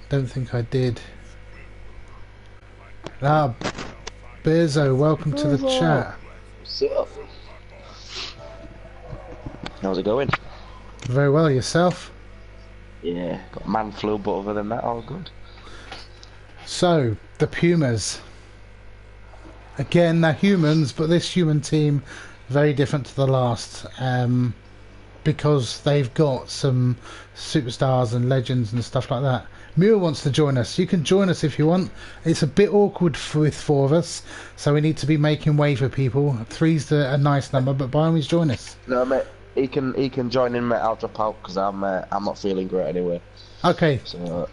Don't think I did. Ah, Bearzo, welcome to the chat. What's up? How's it going? Very well, yourself? Yeah, got man flu, but other than that, all good. So, the Pumas. Again, they're humans, but this human team, very different to the last. Because they've got some superstars and legends and stuff like that. Muir wants to join us. You can join us if you want. It's a bit awkward with 4 of us, so we need to be making way for people. 3's a nice number, but by all means join us. No, mate, he can join in, mate. I'll drop out because I'm not feeling great anyway. Okay. So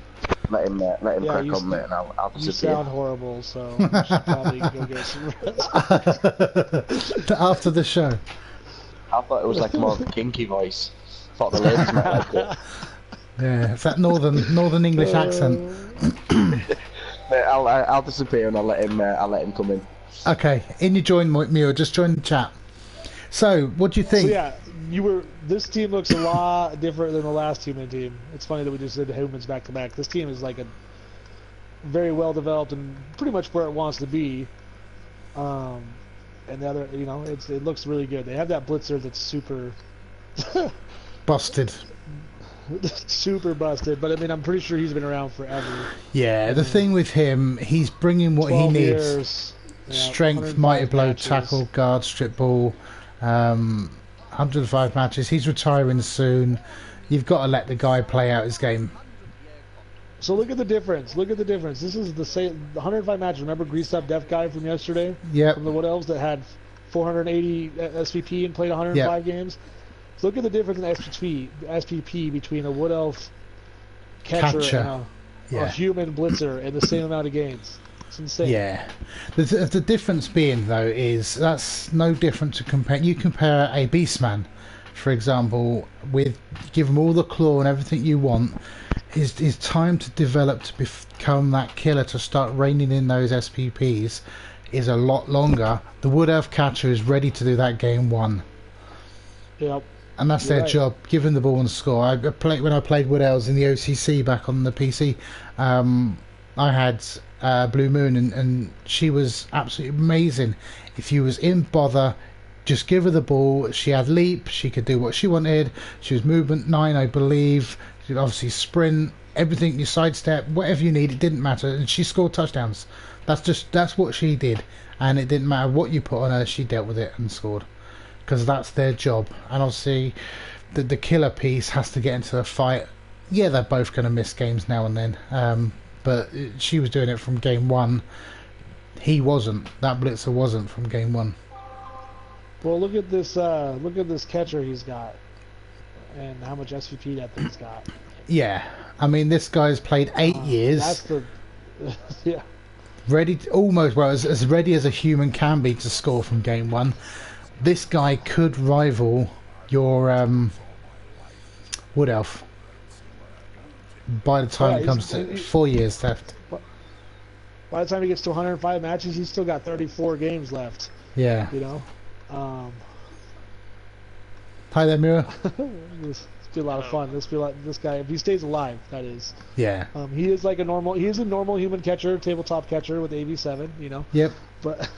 let him crack on, mate, and I'll You disappear. sound horrible, so you should probably go get some rest. After the show. I thought it was like more of a kinky voice. Thought the ladies might like it. Yeah, it's that northern English accent. Mate, I'll disappear and I'll let him come in. Okay, in you join, Muir. Just join the chat. So, what do you think? So yeah, this team looks a lot different than the last human team. It's funny that we just did the humans back to back. This team is like a very well developed and pretty much where it wants to be. And the other, it looks really good. They have that blitzer that's super busted. Super busted, but I mean, I'm pretty sure he's been around forever. Yeah, the thing with him, he's bringing what he needs. Years, Strength, mighty blow, tackle, guard, strip ball, 105 matches. He's retiring soon. You've got to let the guy play out his game. So look at the difference. Look at the difference. This is the 105 matches. Remember Greased Up Deaf guy from yesterday? Yeah. From the Wood Elves that had 480 SPP and played 105 games? So look at the difference in SPP between a Wood Elf catcher and a human blitzer in the same amount of games. It's insane. Yeah. The difference being, though, is that's no different to compare. You compare a Beastman, for example, with give him all the claw and everything you want. His time to develop to become that killer, to start reining in those SPPs, is a lot longer. The Wood Elf catcher is ready to do that game 1. Yep. And that's their job, give him the ball and score. When I played Wood Elves in the OCC back on the PC, I had Blue Moon, and she was absolutely amazing. If you was in bother, just give her the ball. She had leap, she could do what she wanted. She was movement 9, I believe. She could obviously sprint, everything, you sidestep, whatever you need, it didn't matter. And she scored touchdowns. That's what she did. And it didn't matter what you put on her, she dealt with it and scored. Because that's their job. And obviously the killer piece has to get into a fight. Yeah, they're both going to miss games now and then, but she was doing it from game 1. He wasn't. That blitzer wasn't from game 1. Well, look at this catcher he's got, and how much SVP that thing's got. Yeah, I mean, this guy's played 8 years. That's the yeah. Ready to, almost as ready as a human can be to score from game 1. This guy could rival your Wood Elf by the time it comes to 4 years left. By the time he gets to 105 matches, he's still got 34 games left. Yeah. Hi there, Mira. This be a lot of fun. This guy, if he stays alive, that is. Yeah. He is a normal human catcher, tabletop catcher with AV7. Yep. But.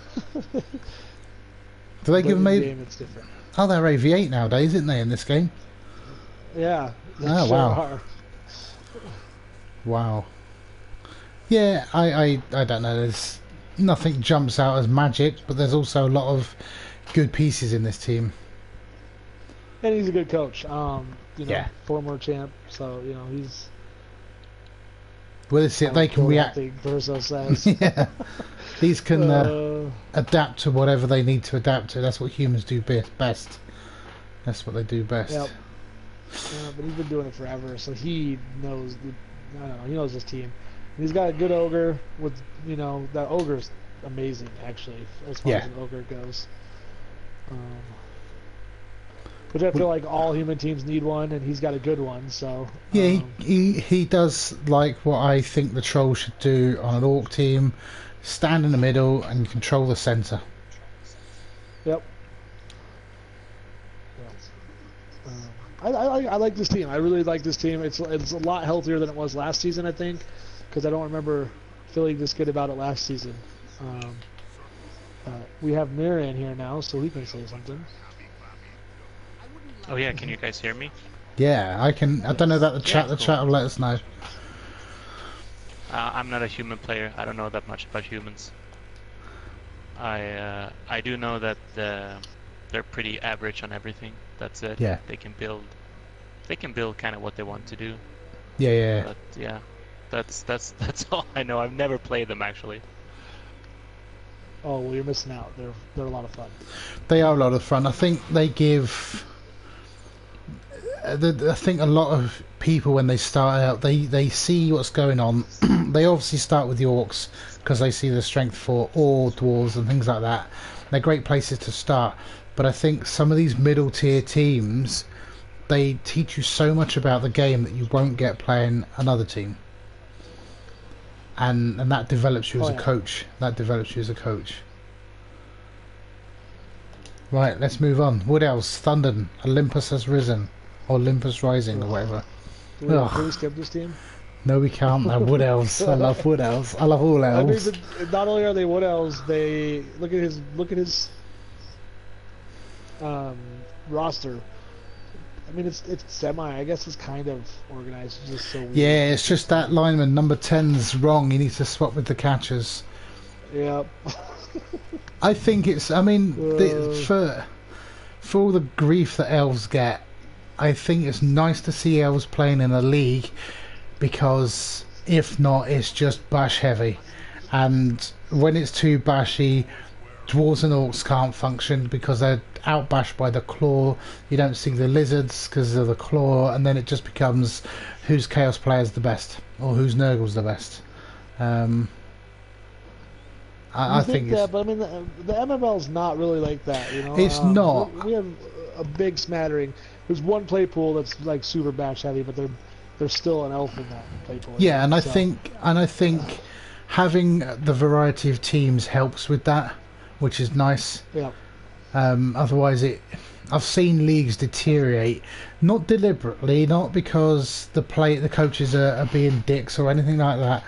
Do they give him game, it's different. Oh, they're AV8 nowadays, isn't they, in this game? Yeah. Oh, wow. Wow. Yeah, I don't know. There's nothing jumps out as magic, but there's also a lot of good pieces in this team. And he's a good coach. Former champ, so he's. Well, let's see if they can react. Verso says. Yeah. These can adapt to whatever they need to adapt to. That's what humans do best. That's what they do best. Yep. But he's been doing it forever, so he knows. He knows his team. And he's got a good ogre with, that ogre's amazing actually as far as an ogre goes. which I feel like all human teams need one, and he's got a good one. So Yeah, he does like what I think the troll should do on an orc team: stand in the middle and control the center. Yep. I like this team. I really like this team. It's a lot healthier than it was last season, I think, because I don't remember feeling this good about it last season. We have Mira in here now, so he can say something. Oh yeah, can you guys hear me? Yeah, I can. I don't know about the chat. Yeah, The cool. chat will let us know. I'm not a human player. I don't know that much about humans. I do know that they're pretty average on everything. That's it. Yeah. They can build kind of what they want to do. Yeah. But yeah, that's all I know. I've never played them actually. Oh well, you're missing out. They're a lot of fun. They are a lot of fun. I think they give. I think a lot of people when they start out, they see what's going on. They obviously start with the orcs because they see the strength for all dwarves and things like that. They're great places to start. But I think some of these middle tier teams, they teach you so much about the game that you won't get playing another team. And that develops you as a coach. That develops you as a coach. Right, let's move on. What else? Thundern. Olympus has risen. Or Olympus Rising, or whatever. Can we skip this team? No, we can't. No, Wood Elves. I love Wood Elves. I love all elves. I mean, not only are they Wood Elves, they look at his roster. I mean, it's semi. I guess it's kind of organized. It's just so weird. Yeah, it's just that lineman number 10's wrong. He needs to swap with the catchers. Yep. I think it's. I mean, for all the grief that elves get, I think it's nice to see elves playing in a league, because if not, it's just bash heavy, and when it's too bashy, dwarves and orcs can't function because they're outbashed by the claw. You don't see the lizards because of the claw, and then it just becomes whose chaos player's the best or whose Nurgle's the best. I think that, but I mean, the MML's not really like that, you know. It's not. We have a big smattering. There's one play pool that's like super bash heavy, but there's still an elf in that play pool. Yeah, and I think having the variety of teams helps with that, which is nice. Yeah. Otherwise, I've seen leagues deteriorate, not deliberately, not because the coaches are being dicks or anything like that,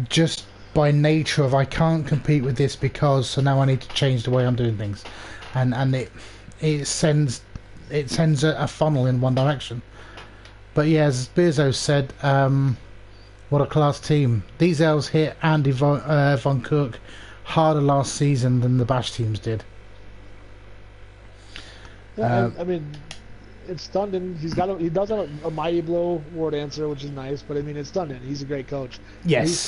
just by nature of I can't compete with this because, so now I need to change the way I'm doing things, and it sends a funnel in one direction. But yeah, as Beerzo said, what a class team. These elves hit Andy Von Cook harder last season than the bash teams did. Yeah, I mean, it's Dundon. He does have a mighty blow ward answer, which is nice. But I mean, it's Dundon. He's a great coach. Yes,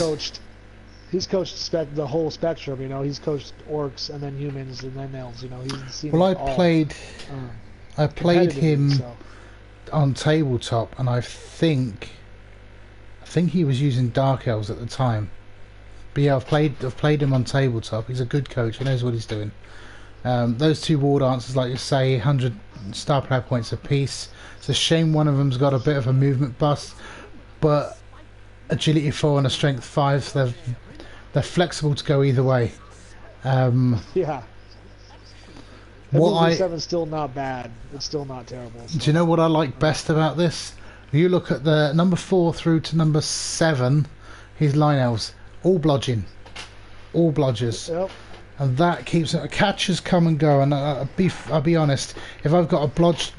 he's coached the whole spectrum. You know, he's coached orcs and then humans and then elves. You know, he's seen. Well, I played him so. on tabletop, and I think he was using dark elves at the time. But yeah, I've played him on tabletop. He's a good coach. He knows what he's doing. Those two ward answers, like you say, 100 star player points apiece. It's a shame one of them's got a bit of a movement bust, but agility 4 and a strength 5, so they're flexible to go either way. Yeah. What 7's still not bad. It's still not terrible. So. Do you know what I like best about this? You look at the number 4 through to number 7, his line elves, all blodging, all blodgers. Yep. And that keeps it. Catchers come and go, and I'll be honest. If I've got a blodge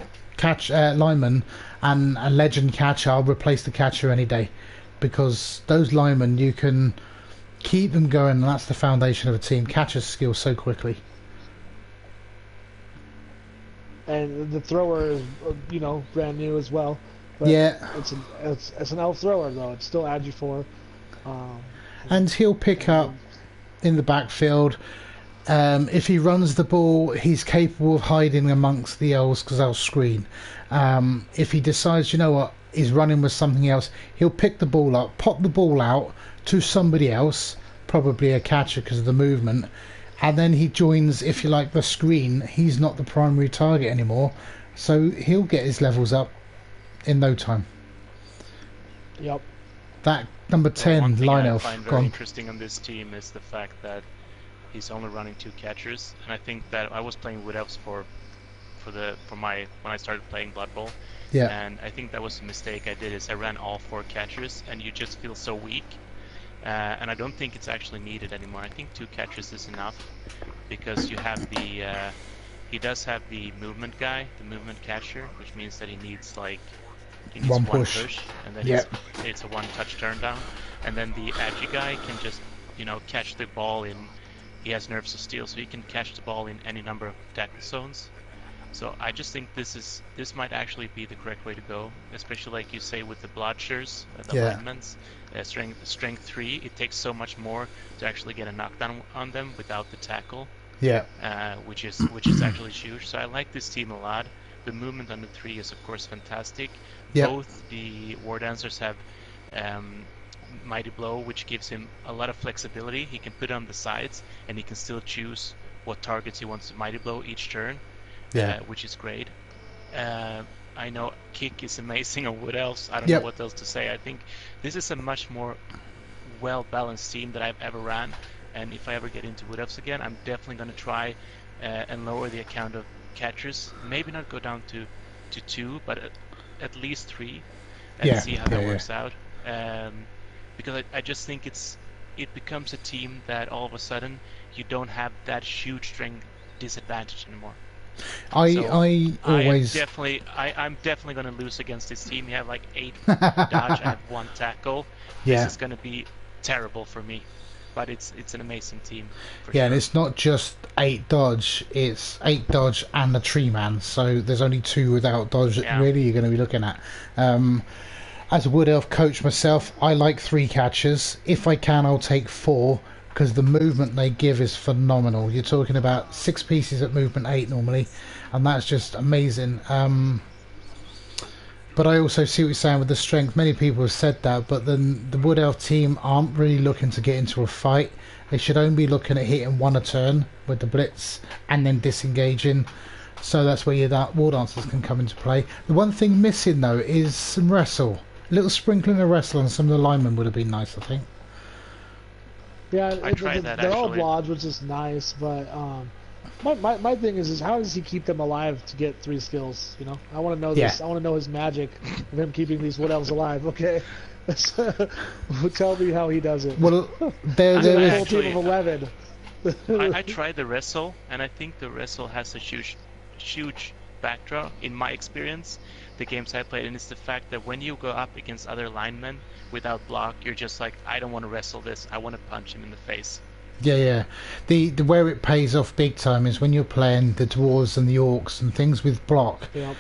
lineman and a legend catcher, I'll replace the catcher any day, because those linemen, you can keep them going, and that's the foundation of a team. Catchers skill so quickly. And the thrower is, you know, brand new as well. But yeah, it's an elf thrower though. It's still Agi 4. And he'll pick up in the backfield. If he runs the ball, he's capable of hiding amongst the elves because they'll screen. If he decides, you know what, he's running with something else, he'll pick the ball up, pop the ball out to somebody else, probably a catcher because of the movement, and then he joins, if you like, the screen. He's not the primary target anymore, So he'll get his levels up in no time. Yep. That number Well, 10 one thing line I elf find very gone. interesting on this team is the fact that he's only running 2 catchers, and I think that I was playing Wood Elves for my when I started playing Blood Bowl, Yeah, and I think that was a mistake I did is I ran all 4 catchers, and you just feel so weak, and I don't think it's actually needed anymore. I think 2 catchers is enough because you have the he does have the movement guy, the movement catcher, which means that he needs one one push. push, and then Yeah, it's a 1-touch turn down, and then the agi guy can just catch the ball in. He has nerves of steel, so he can catch the ball in any number of tackle zones. So I just think this might actually be the correct way to go, especially like you say with the blotchers, the yeah, linemans, strength 3. It takes so much more to actually get a knockdown on them without the tackle, yeah, which is actually huge. So I like this team a lot. The movement on the 3 is of course fantastic. yep, Both the War Dancers have Mighty Blow, which gives him a lot of flexibility. He can put it on the sides, and he can still choose what targets he wants to Mighty Blow each turn, yeah, which is great. I know Kick is amazing on Wood Elves. I don't yep. know what else to say. I think this is a much more well-balanced team that I've ever ran, and if I ever get into Wood Elves again, I'm definitely going to try and lower the account of catchers. Maybe not go down to 2, but at least 3, and Yeah, see how yeah, that yeah. works out. Because I just think it becomes a team that all of a sudden you don't have that huge strength disadvantage anymore. So I always I'm definitely going to lose against this team. You have like 8 dodge, I have 1 tackle. yeah, This is going to be terrible for me, but it's an amazing team for yeah, sure. and it's not just 8 dodge, it's 8 dodge and a tree man, so there's only 2 without dodge that Yeah. really you're going to be looking at. As a Wood Elf coach myself, I like 3 catchers. If I can, I'll take 4 because the movement they give is phenomenal. You're talking about 6 pieces at movement 8 normally, and that's just amazing. But I also see what you're saying with the strength. Many people have said that, but then the Wood Elf team aren't really looking to get into a fight. They should only be looking at hitting 1 a turn with the blitz and then disengaging. So that's where your War Dancers can come into play. The one thing missing though is some wrestle. A little sprinkling of wrestle on some of the linemen would have been nice, I think. Yeah, I tried that, they're all actually. blobs, which is nice, but my thing is how does he keep them alive to get 3 skills? You know, I want to know this. Yeah. I want to know his magic of him keeping these Wood Elves alive. Okay, tell me how he does it. Well, there He's a is. whole team of 11. I tried the wrestle, and I think the wrestle has a huge backdraw in my experience. The games I played, and it's the fact that when you go up against other linemen without block, you're just like, I don't want to wrestle this. I want to punch him in the face. Yeah, yeah. The where it pays off big time is when you're playing the dwarves and the orcs and things with block. Yep.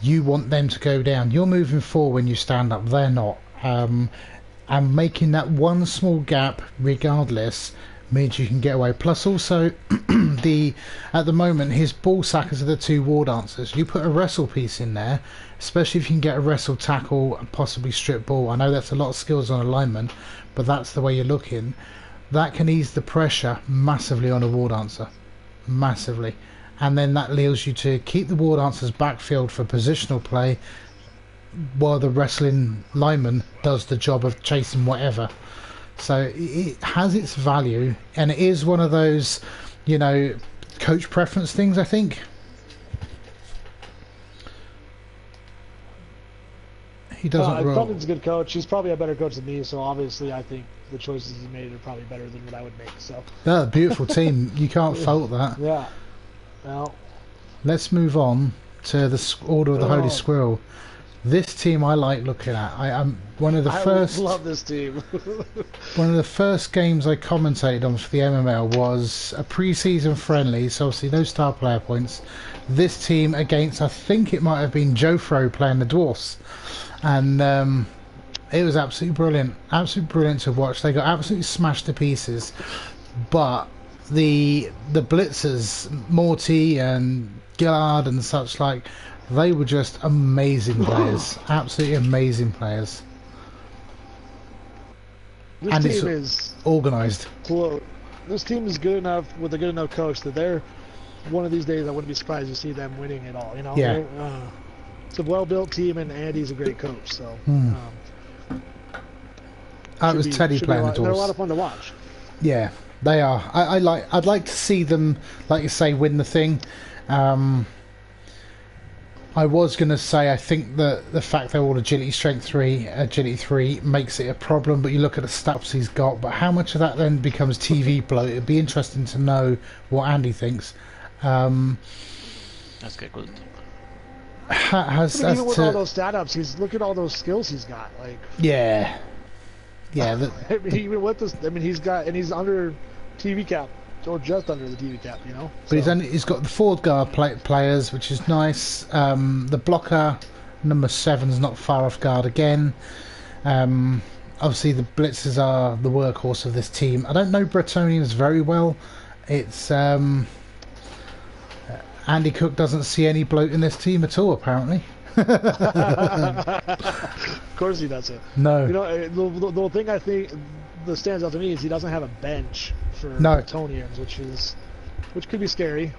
You want them to go down. You're moving forward when you stand up. They're not. And making that one small gap, regardless, means you can get away. Plus, also, at the moment, his ball sackers are the 2 War Dancers. You put a wrestle piece in there, especially if you can get a wrestle tackle and possibly strip ball. I know that's a lot of skills on alignment, but that's the way you're looking. That can ease the pressure massively on a War Dancer. Massively. And then that allows you to keep the War Dancers backfield for positional play while the wrestling lineman does the job of chasing whatever. So it has its value, and it is one of those, coach preference things, I think. He doesn't roll. Duncan's a good coach. He's probably a better coach than me, so obviously I think the choices he made are probably better than what I would make. So. Yeah, beautiful team. You can't fault that. Yeah. Well. Let's move on to the Order of the Holy Squirrel. This team I like looking at. I'm one of the first. I love this team. One of the first games I commentated on for the MML was a pre-season friendly, so obviously no star player points. This team against, I think it might have been Jofro playing the Dwarfs, and it was absolutely brilliant to watch. They got absolutely smashed to pieces, but the blitzers, Morty and Gillard and such like, they were just amazing players, absolutely amazing players. This And team it's is organised. this team is good enough with a good enough coach that one of these days I wouldn't be surprised to see them winning it all. You know, Yeah. it's a well-built team, and Andy's a great coach. So It was Teddy playing the they're a doors. lot of fun to watch. Yeah, they are. I'd like to see them, like you say, win the thing. I was going to say I think that the fact they're all agility strength 3, agility 3 makes it a problem, but you look at the stats he's got, but how much of that then becomes TV bloat? It'd be interesting to know what Andy thinks. That's good. Even with all those stat ups, look at all those skills he's got. Like yeah. I mean, even with this, I mean, he's under TV cap. Or just under the TV cap, you know. But he's got the forward guard players, which is nice. The blocker number 7's not far off guard again. Obviously, the blitzers are the workhorse of this team. I don't know Bretonians very well. It's Andy Cook doesn't see any bloat in this team at all, apparently. Of course he doesn't. No. You know, the thing I think that stands out to me is he doesn't have a bench for Bretonians, which could be scary.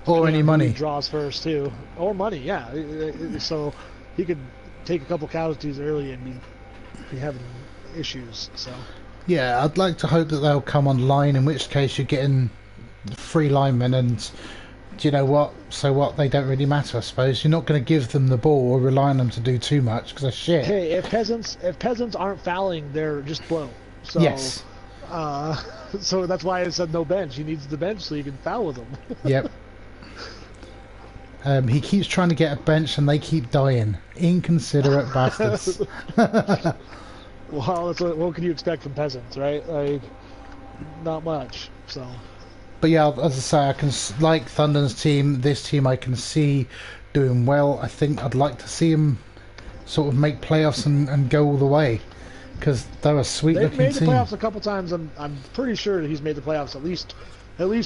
Or any money. He draws first too, or money, yeah. So he could take a couple casualties early and be having issues. So yeah, I'd like to hope that they'll come online. In which case, you're getting free linemen, and do you know what? So what? They don't really matter, I suppose. You're not going to give them the ball or rely on them to do too much because they're shit. Hey, if peasants aren't fouling, they're just blow. So, yes. So that's why I said no bench. He needs the bench so you can foul with him. Yep. He keeps trying to get a bench and they keep dying. Inconsiderate bastards. Well, what can you expect from peasants, right? Like, not much. So. But yeah, as I say, I can like Thunder's team. This team I can see doing well. I think I'd like to see him sort of make playoffs and go all the way. Because they're a sweet looking team. They've made the playoffs a couple times. I'm pretty sure that he's made the playoffs at least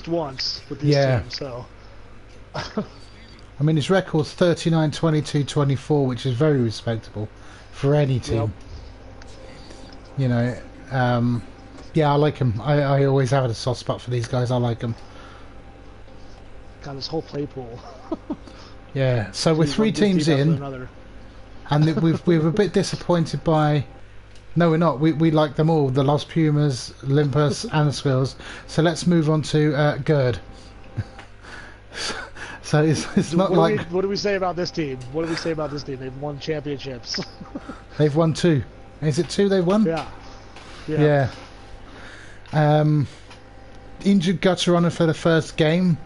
once with these teams. So, I mean, his record's 39, 22, 24, which is very respectable for any team. Yep. You know, yeah, I like him. I always have a soft spot for these guys. I like them. Got his whole play pool. Yeah, so we're 3 teams in, and we're a bit disappointed by. No, we're not. We like them all. The Los Pumas, Olympus, and the Squills. So let's move on to Gerd. So it's not like... What do we say about this team? What do we say about this team? They've won championships. They've won 2. Is it 2 they've won? Yeah. Injured gutter runner for the first game,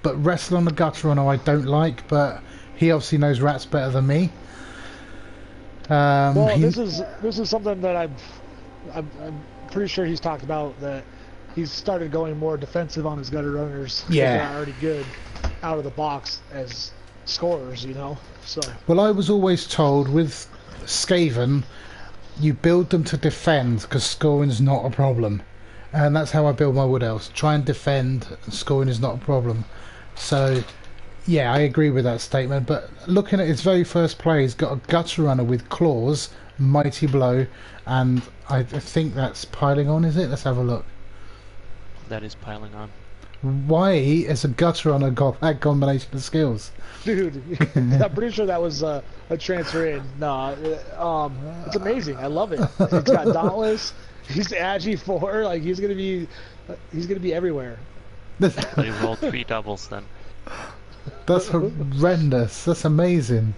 but wrestle on the gutter runner I don't like, but he obviously knows rats better than me. Well, this is something that I'm pretty sure he's talked about, that he's started going more defensive on his gutter runners. Yeah, they're already good out of the box as scorers, you know. So. Well, I was always told with Skaven, you build them to defend because scoring's not a problem, and that's how I build my Wood Elves. Try and defend, scoring is not a problem. So. Yeah, I agree with that statement, but looking at his very first play, he's got a gutter runner with claws, mighty blow, and I think that's piling on, is it? Let's have a look. That is piling on. Why has a gutter runner got that combination of skills? Dude, I'm pretty sure that was a transfer in. No, it's amazing. I love it. He's got Dauntless. He's Agi 4. Like, he's gonna be everywhere. But he rolled 3 doubles then. That's horrendous. That's amazing.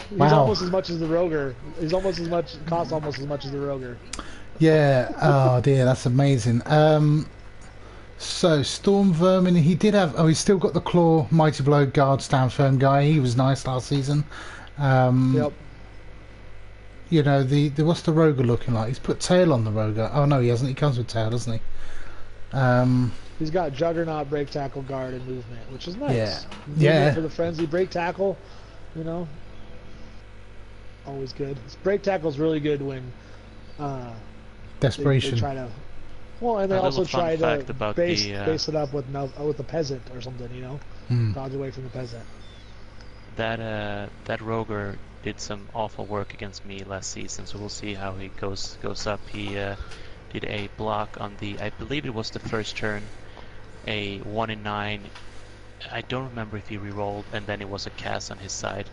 He's almost as much as the Roger. He's almost as much, costs almost as much as the Roger. Yeah, oh dear, that's amazing. So, Storm Vermin, he did have, he's still got the Claw, Mighty Blow, Guard, Stand Firm guy. He was nice last season. Yep. You know, what's the Roger looking like? He's put tail on the Roger. Oh no, he hasn't. He comes with tail, doesn't he? He's got Juggernaut, Break Tackle, Guard, and Movement, which is nice. Yeah. Movement for the frenzy. Break Tackle, you know, always good. Break Tackle's really good when desperation. They try to. Well, and they also try to base it up with the peasant or something, you know, dodge away from the peasant. That Roger did some awful work against me last season, so we'll see how he goes up. He did a block on I believe it was the first turn, a 1 in 9. I don't remember if he re-rolled, and then it was a cast on his side.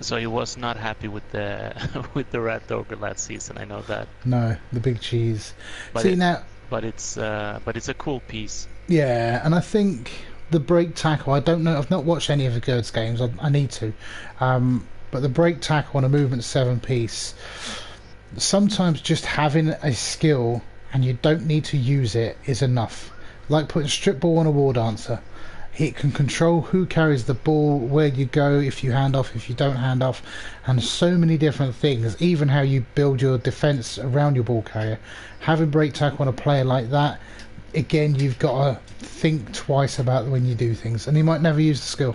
So he was not happy with the with the rat ogre last season. I know that. No, the big cheese. But See now, but it's a cool piece. yeah, and I think the break tackle. I don't know. I've not watched any of the Gerds games. I need to. But the break tackle on a movement 7 piece. Sometimes just having a skill and you don't need to use it is enough. Like putting strip ball on a war dancer. It can control who carries the ball, where you go, if you hand off, if you don't hand off, and so many different things. Even how you build your defence around your ball carrier. Having break tackle on a player like that, again, you've got to think twice about when you do things, and you might never use the skill.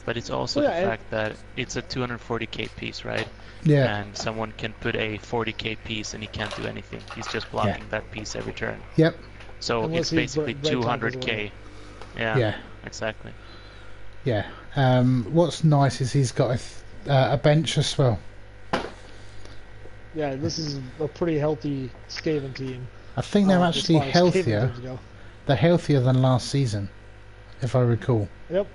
But it's also the fact that it's a 240k piece, right? Yeah. And someone can put a 40k piece and he can't do anything. He's just blocking that piece every turn. Yep. So Unless it's basically 200k. Yeah. Exactly. Yeah. What's nice is he's got a bench as well. Yeah, this is a pretty healthy Skaven team. I think they're actually healthier. They're healthier than last season, if I recall. Yep.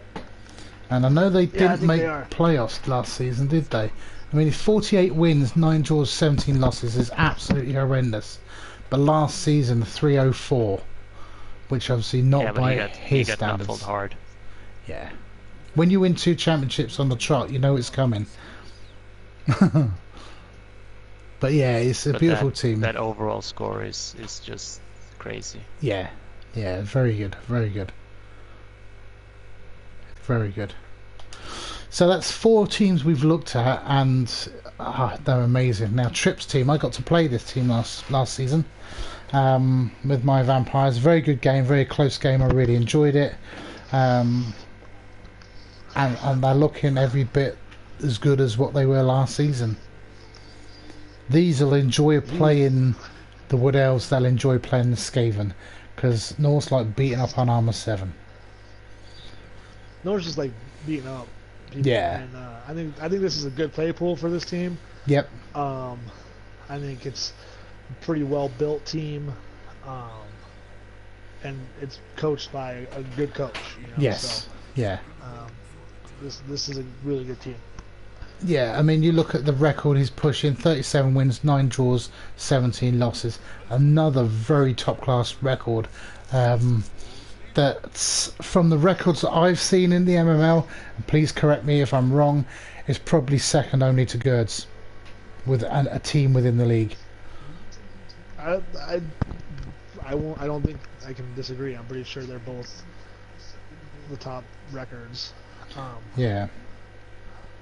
And I know they didn't make are. playoffs last season, did they? I mean, 48 wins, 9 draws, 17 losses is absolutely horrendous. But last season, 304, which obviously not by his he got standards. knuckled hard. Yeah. When you win 2 championships on the trot, you know it's coming. But yeah, it's a beautiful team. That overall score is just crazy. Yeah. Yeah, very good. Very good. Very good. So that's 4 teams we've looked at, and they're amazing. Now, Trip's team, I got to play this team last season with my vampires. Very good game, very close game. I really enjoyed it. And they're looking every bit as good as what they were last season. These will enjoy playing the Wood Elves, they'll enjoy playing the Skaven, because Norse like beating up on Armour 7. Norse just like beating up people. Yeah. And I think this is a good play pool for this team. Yep. I think it's a pretty well built team. And it's coached by a good coach. You know? Yes. So, yeah. This is a really good team. Yeah, I mean, you look at the record he's pushing: 37 wins, 9 draws, 17 losses. Another very top-class record. That's from the records that I've seen in the MML, and please correct me if I'm wrong, is probably second only to Gerds with a team within the league. I don't think I can disagree. I'm pretty sure they're both the top records. Yeah.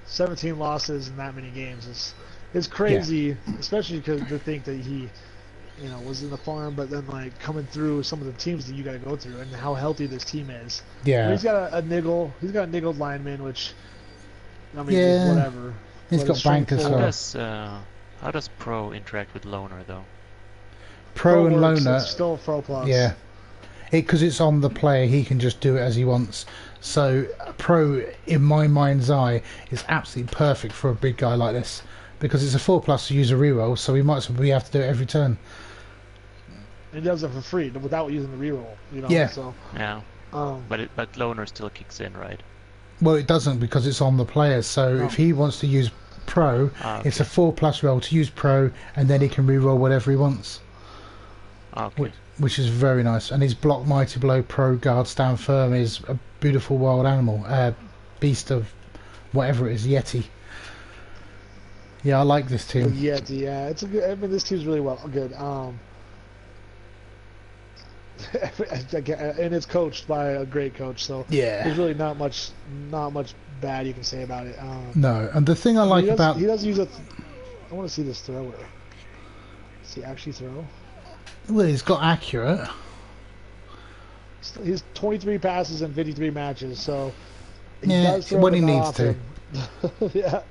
17 losses in that many games is crazy, especially because to think that he, was in the farm, but then like coming through some of the teams that you got to go through, and how healthy this team is. Yeah. He's got a niggle. He's got a niggled lineman, which whatever. He's got bank as well. How does Pro interact with Loner though? Pro and Loner. It's still Pro Plus. Yeah. Because it's on the player, he can just do it as he wants. So Pro, in my mind's eye, is absolutely perfect for a big guy like this, because it's a 4+ to use a reroll, so we might as well have to do it every turn. He does it for free without using the reroll. Yeah. So, yeah. But Loner still kicks in, right? Well, it doesn't, because it's on the player. So if he wants to use Pro, it's a 4+ roll to use Pro, and then he can reroll whatever he wants. Okay. Which is very nice. And his block, mighty blow, Pro, guard, stand firm is a beautiful wild animal, beast of whatever it is, Yeti. Yeah, I like this team. Yeti, yeah, it's a good. I mean, this team's really good. And it's coached by a great coach, so yeah, there's really not much bad you can say about it. No, and the thing I like about he does use a. I want to see this thrower. Does he actually throw? Well, he's got accurate. He's 23 passes in 53 matches, so he yeah, does throw when he needs to. Yeah.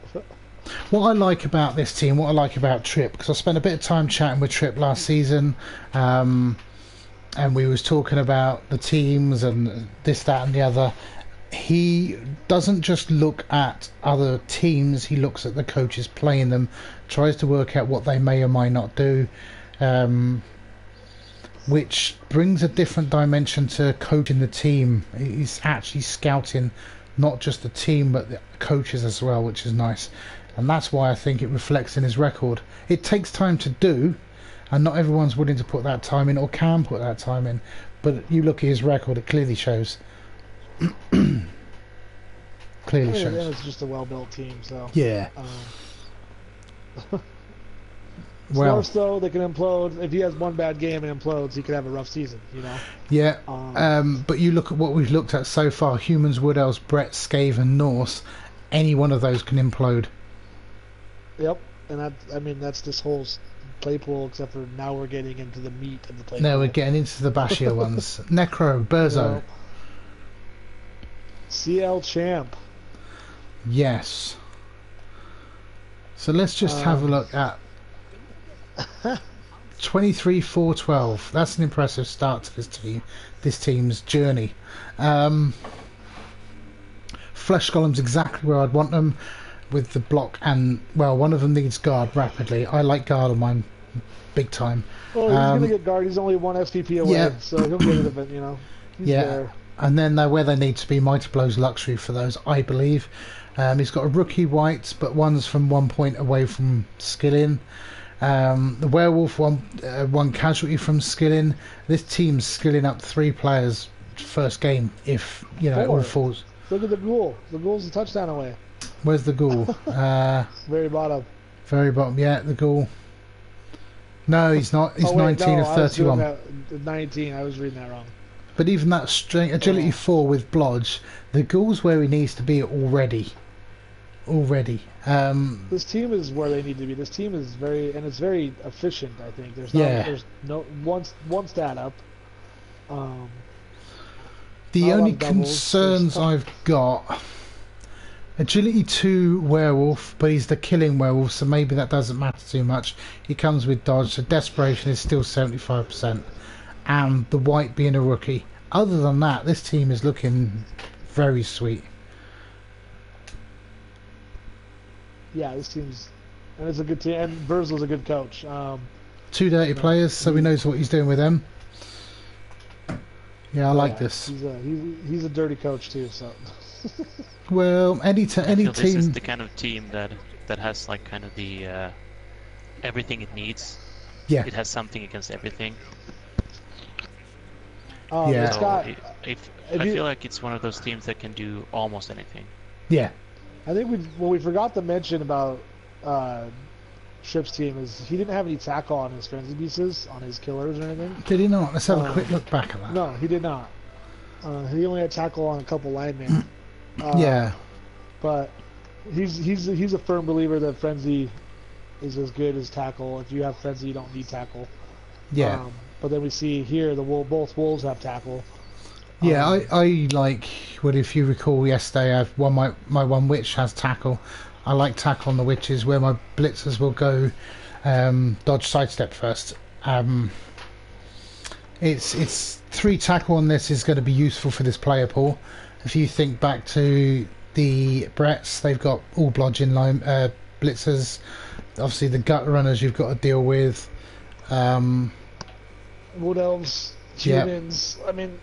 What I like about this team, what I like about Trip, because I spent a bit of time chatting with Trip last season, and we was talking about the teams and this, that, and the other. He doesn't just look at other teams; he looks at the coaches playing them, tries to work out what they may or may not do. which brings a different dimension to coaching the team. He's actually scouting not just the team but the coaches as well, which is nice, and that's why I think it reflects in his record. It takes time to do, and not everyone's willing to put that time in or can put that time in, but you look at his record, it clearly shows. Clearly shows. And it's just a well-built team, so Yeah. Well, North, though, they can implode. If he has one bad game and implodes, he could have a rough season, you know? Yeah, but you look at what we've looked at so far, Humans, Wood Elves, Brett, Scave and Norse, any one of those can implode. Yep, and that's this whole play pool, except for now we're getting into the meat of the play pool. No, we're getting into the bashier ones. Necro, Burzo. Yep. CL Champ. Yes. So let's just have a look at 23-4-12. That's an impressive start to this team's journey. Flesh Golem's exactly where I'd want them, with the block, and well, one of them needs guard rapidly. I like guard on mine big time. Well, he's gonna get guard. He's only one SPP away, yeah. So he'll get it. But you know, he's there. And then where they need to be, Mighty Blows Luxury for those, I believe. He's got a rookie white, but one's from 1 point away from skilling. The Werewolf, one casualty from skilling. This team's skilling up 3 players first game, if you know it all falls. Look at the Ghoul. The Ghoul's a touchdown away. Where's the Ghoul? Very bottom. Very bottom, yeah, the Ghoul. No, he's not. He's 19 of 31. 19, I was reading that wrong. But even that strength, agility 4 with Blodge, the Ghoul's where he needs to be already. This team is where they need to be. This team is it's very efficient, I think. There's no one stat up. The only concerns I've got, agility 2 werewolf, but he's the killing werewolf, so maybe that doesn't matter too much. He comes with dodge, so desperation is still 75%, and the white being a rookie. Other than that, this team is looking very sweet. Yeah, this team's, and it's a good team, and Verzel's a good coach. 2 dirty players, so he knows what he's doing with them. Yeah, I like this. He's a dirty coach too, so. Well, any team. This is the kind of team that has like kind of the everything it needs. Yeah. It has something against everything. Yeah. It's got, I feel like it's one of those teams that can do almost anything. Yeah. I think we forgot to mention about Tripp's team is he didn't have any tackle on his frenzy pieces, on his killers or anything. Did he not? Let's have a quick look back at that. No, he did not. He only had tackle on a couple linemen. Yeah. But he's a firm believer that frenzy is as good as tackle. If you have frenzy, you don't need tackle. Yeah. But then we see here both wolves have tackle. Yeah, I like, well, if you recall yesterday, I've my one witch has tackle. I like tackle on the witches, where my blitzers will go dodge sidestep first. It's 3 tackle on this is going to be useful for this player pool. If you think back to the Bretts, they've got all blodging line blitzers. Obviously the gut runners you've got to deal with. Wood Elves, humans. Yep. I mean,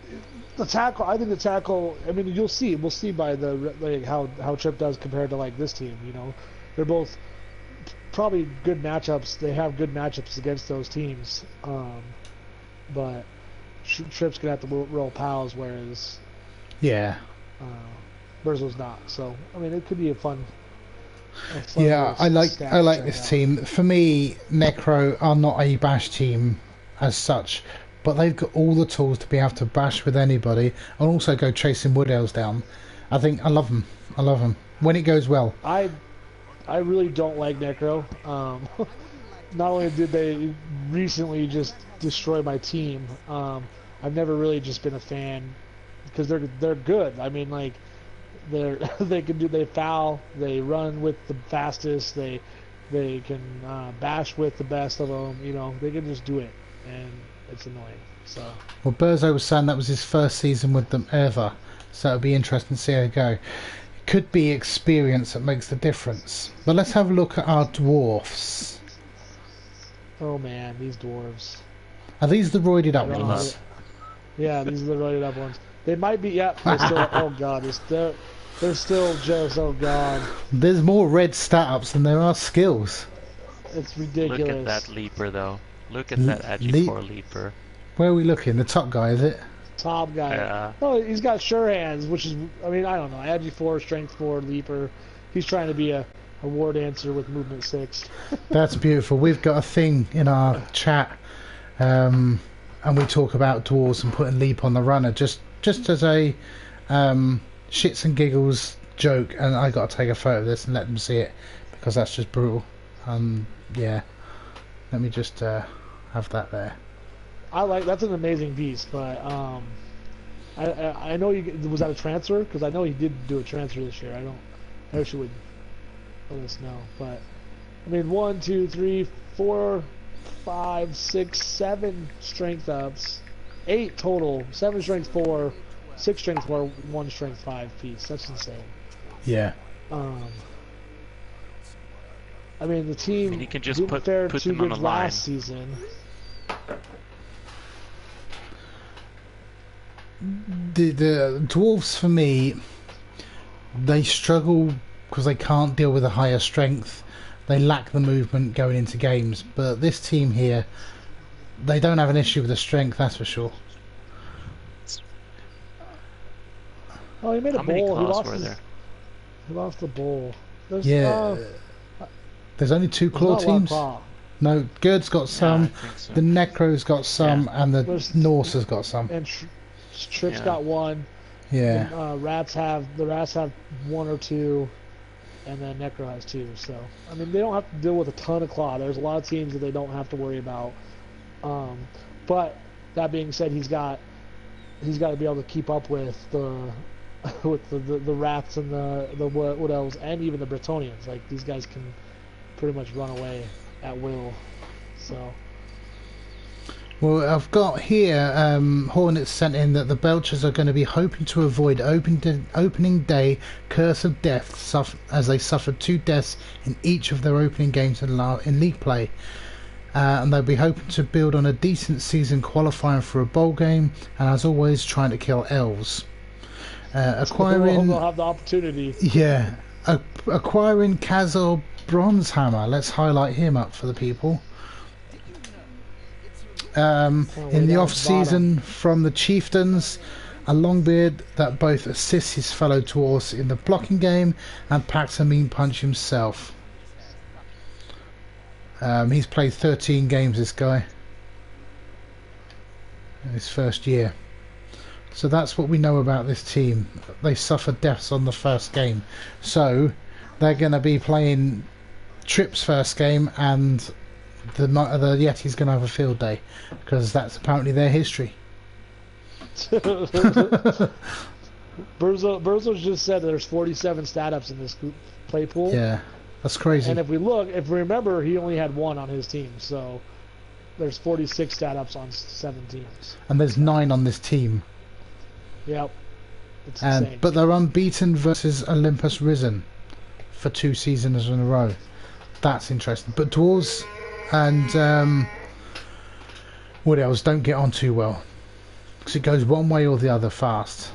the tackle. I think the tackle. I mean, we'll see by how Tripp does compared to like this team. You know, they're both probably good matchups. They have good matchups against those teams. But Tripp's gonna have to roll pals, whereas Burzo's not. So I mean, it could be a fun. Yeah, I like this team. For me, Necro are not a bash team as such, but they've got all the tools to be able to bash with anybody and also go chasing Wood Elves down. I love them. I love them when it goes well. I really don't like Necro. Not only did they recently just destroy my team, I've never really just been a fan because they're good. I mean, like they foul, they run with the fastest, they can bash with the best of them. You know, they can just do it. And it's annoying. So. Well, Burzo was saying that was his first season with them ever, so it'll be interesting to see how it go. It could be experience that makes the difference. But let's have a look at our dwarfs. Oh man, these dwarves. Are these the roided up I don't ones? know. Yeah, these are the roided up ones. They might be. Yeah, they're still. Oh god, they're still just. Oh god, There's more red stat ups than there are skills. it's Look ridiculous. at that leaper, though. Look at that Agi4 leaper. Where are we looking? The top guy, is it? Top guy. Yeah. Oh, he's got sure hands, which is. I mean, I don't know. Agi 4, strength 4, leaper. He's trying to be a war dancer with movement 6. That's beautiful. We've got a thing in our chat, and we talk about dwarves and putting leap on the runner just as a shits and giggles joke. And I got to take a photo of this and let them see it because that's just brutal. Yeah. Let me just have that there. That's an amazing piece, but I know was that a transfer? Because I know he did do a transfer this year. I wish you would let us know. But I mean, 1, 2, 3, 4, 5, 6, 7 strength ups, 8 total, 7 strength 4, 6 strength 4, 1 strength 5 piece. That's insane. Yeah. I mean, the team he can just didn't fare put too them on good a line. last season. The dwarves for me, they struggle because they can't deal with a higher strength. They lack the movement going into games. But this team here, they don't have an issue with the strength, that's for sure. Oh, he made a How many bowl. claws were there? He lost the bowl. There's, There's only 2 claw not one teams. claw. No, Gerd's got some, I think so. the Necro's got some, and the There's- Norse has got some. And Trip's Yeah. got 1. Yeah. And, rats have 1 or 2, and then Necro has 2. So I mean, they don't have to deal with a ton of claw. There's a lot of teams that they don't have to worry about. But that being said, he's got to be able to keep up with the the rats and the what else, and even the Bretonians. Like, these guys can pretty much run away at will. So. Well, I've got here, Hornets sent in that the Belchers are going to be hoping to avoid opening day curse of death, as they suffered 2 deaths in each of their opening games in league play. And they'll be hoping to build on a decent season qualifying for a bowl game, and as always trying to kill elves. Acquiring... They'll have the opportunity. Yeah. Acquiring Kazor Bronzehammer. Let's highlight him up for the people. In the off-season from the Chieftains, a Longbeard that both assists his fellow dwarves in the blocking game and packs a mean punch himself. He's played 13 games, this guy, in his first year. So that's what we know about this team. They suffered deaths on the first game. So they're going to be playing Trip's first game, and the Yeti's going to have a field day, because that's apparently their history. Berzo's just said there's 47 stat ups in this group play pool. Yeah, that's crazy. And if we remember, he only had 1 on his team, so there's 46 stat ups on 7 teams. And there's 9 on this team. Yep. It's insane. But they're unbeaten versus Olympus Risen for 2 seasons in a row. That's interesting. But Dwarves and what else don't get on too well, because it goes one way or the other fast.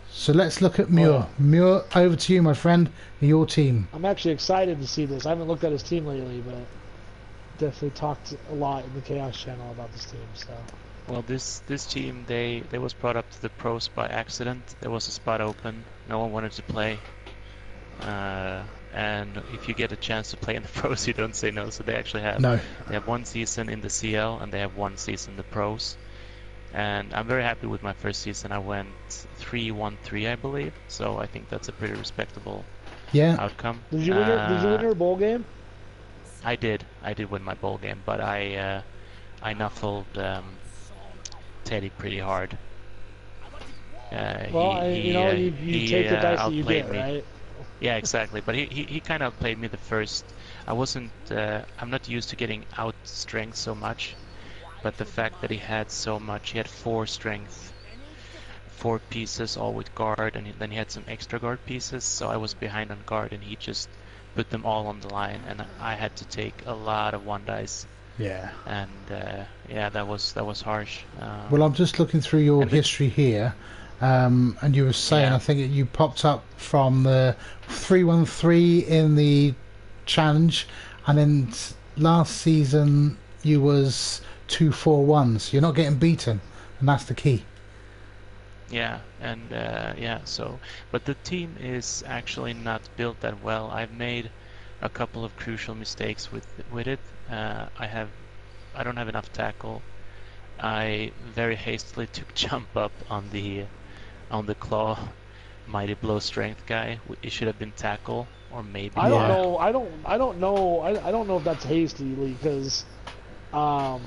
So let's look at Muir. Muir, over to you, my friend. Your team. I'm actually excited to see this. I haven't looked at his team lately, but definitely talked a lot in the Chaos channel about this team. So. Well, this team, they was brought up to the pros by accident. There was a spot open. No one wanted to play. And if you get a chance to play in the pros, you don't say no. So they actually have they have 1 season in the CL and they have 1 season in the pros. And I'm very happy with my first season. I went 3-1-3, I believe. So I think that's a pretty respectable outcome. Did you win your bowl game? I did win my bowl game, but I nuffled Teddy pretty hard. You take the dice that you get, right? Yeah, exactly. But he kind of played me the first. I wasn't. I'm not used to getting out strength so much, but the fact that he had so much, he had 4 strength, 4 pieces, all with guard, and then he had some extra guard pieces. So I was behind on guard, and he just put them all on the line, and I had to take a lot of 1 dice. Yeah. and yeah, that was harsh. Well, I'm just looking through your and the- history here, and you were saying Yeah. I think you popped up from the 313 in the challenge, and then last season you was 241. So you're not getting beaten, and that's the key. Yeah, and yeah, so but the team is actually not built that well. I've made a couple of crucial mistakes with it. I don't have enough tackle. I very hastily took jump up on the claw mighty blow strength guy. It should have been tackle or maybe I don't Yeah. know. I don't know if that's hastily because, I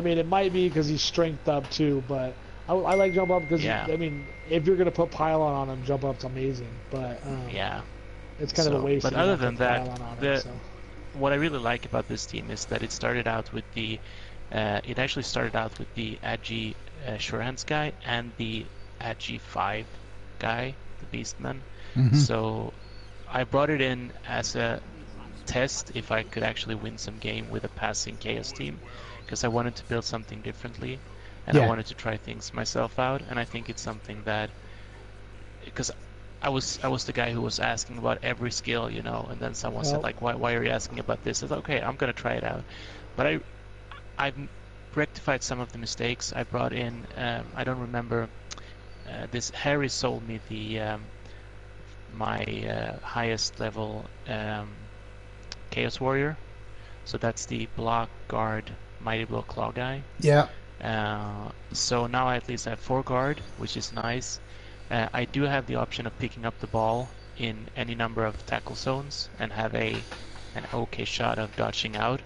mean, it might be because he's strength up too. But I like jump up because Yeah. I mean, if you're gonna put pylon on him, jump up's amazing. But yeah. it's kind of a waste. But if you other don't than put that, pylon on him, the so. what I really like about this team is that it started out with the it actually started out with the Agi Surehands guy and the Agi 5 guy, the Beastman. Hmm. So I brought it in as a test if I could actually win some game with a passing Chaos team, because I wanted to build something differently, and I Yeah. wanted to try things myself out, and I think it's something that, because I was the guy who was asking about every skill, you know, and then someone said Yep. like, why are you asking about this? I thought, okay, I'm gonna try it out, but I've rectified some of the mistakes. I brought in I don't remember this Harry sold me the my highest level Chaos Warrior, so that's the block guard mighty blow claw guy. Yeah. So now I at least have 4 guard, which is nice. I do have the option of picking up the ball in any number of tackle zones and have an okay shot of dodging out.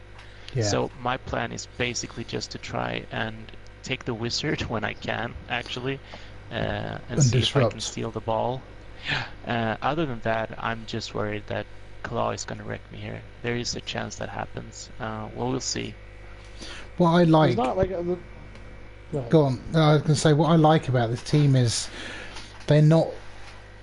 Yeah. So my plan is basically just to try and take the wizard when I can, actually, and see if I can disrupt. steal the ball. Other than that, I'm just worried that Claw is going to wreck me here. There is a chance that happens. Well, we'll see. What I It's like. not like. Go ahead. Go on. No, I was going to say what I like about this team is they're not.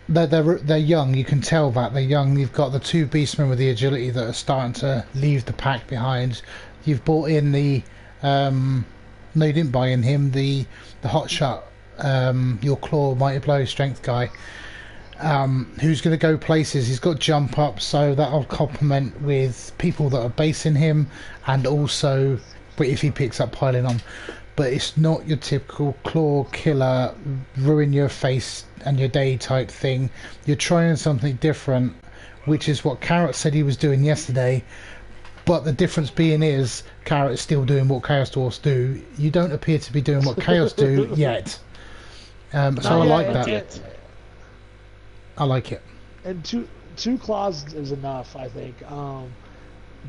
They're young. You can tell that they're young. You've got the 2 beastmen with the agility that are starting to leave the pack behind. You've bought in the. No, you didn't buy in him. The hot shot. Your claw mighty blow strength guy. Who's going to go places. He's got jump up, so that'll complement with people that are basing him, and also, but if he picks up piling on. But it's not your typical claw killer, ruin your face and your day type thing. You're trying something different, which is what Carrot said he was doing yesterday. But the difference being is Carrot is still doing what Chaos Dwarfs do. You don't appear to be doing what Chaos do yet. So I like yeah, that. Yet. I like it. And two claws is enough, I think.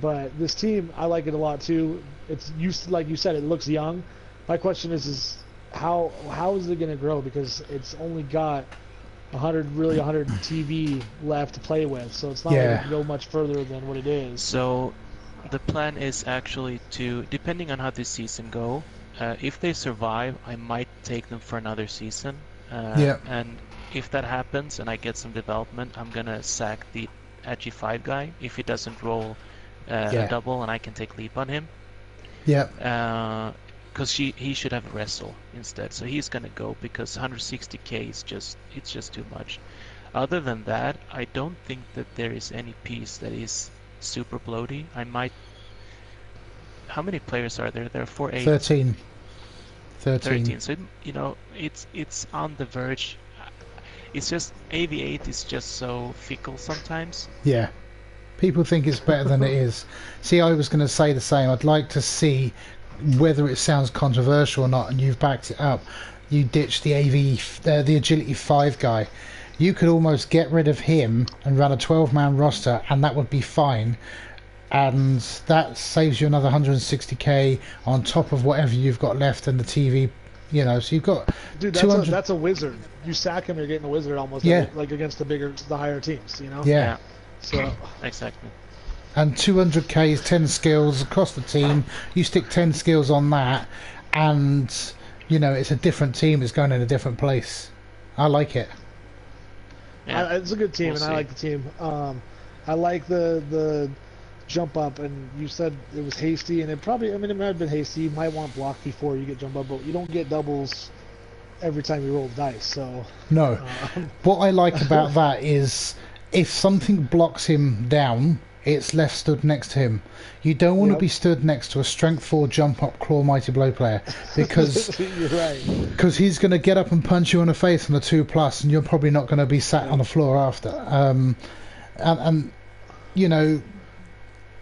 But this team, I like it a lot too. It's like you said, it looks young. My question is how is it going to grow? Because it's only got 100 TV left to play with, so it's not like it can go much further than what it is. So the plan is actually to, depending on how this season go, if they survive, I might take them for another season. And if that happens and I get some development, I'm gonna sack the Agi 5 guy if he doesn't roll a double and I can take leap on him. Yeah. Because he should have a wrestle instead, so he's gonna go because 160k is just too much. Other than that, I don't think that there is any piece that is super bloaty. I might. How many players are there? There are 4, 8, 13. 13. So you know, it's on the verge. It's just AV8 is just so fickle sometimes. Yeah. People think it's better than it is. See, I was going to say the same. I'd like to see whether it sounds controversial or not, and you've backed it up. You ditched the the Agility 5 guy. You could almost get rid of him and run a 12-man roster, and that would be fine. And that saves you another 160k on top of whatever you've got left in the TV. You know, so you've got. Dude, 200... that's a wizard. You sack him, you're getting a wizard almost. Yeah. Like against the higher teams, you know. Yeah. So Exactly. And 200k is 10 skills across the team. You stick 10 skills on that, and you know it's a different team. It's going in a different place. I like it. Yeah. it's a good team, We'll and I see. like the team. I like the jump up, and you said it was hasty, and it probably, I mean, it might have been hasty. You might want block before you get jump up, but you don't get doubles every time you roll the dice. So No. What I like about that is if something blocks him down, it's left stood next to him. You don't want to be stood next to a strength 4 jump up claw mighty blow player because you're right. Cause he's going to get up and punch you in the face on a 2+, and you're probably not going to be sat on the floor after. And you know,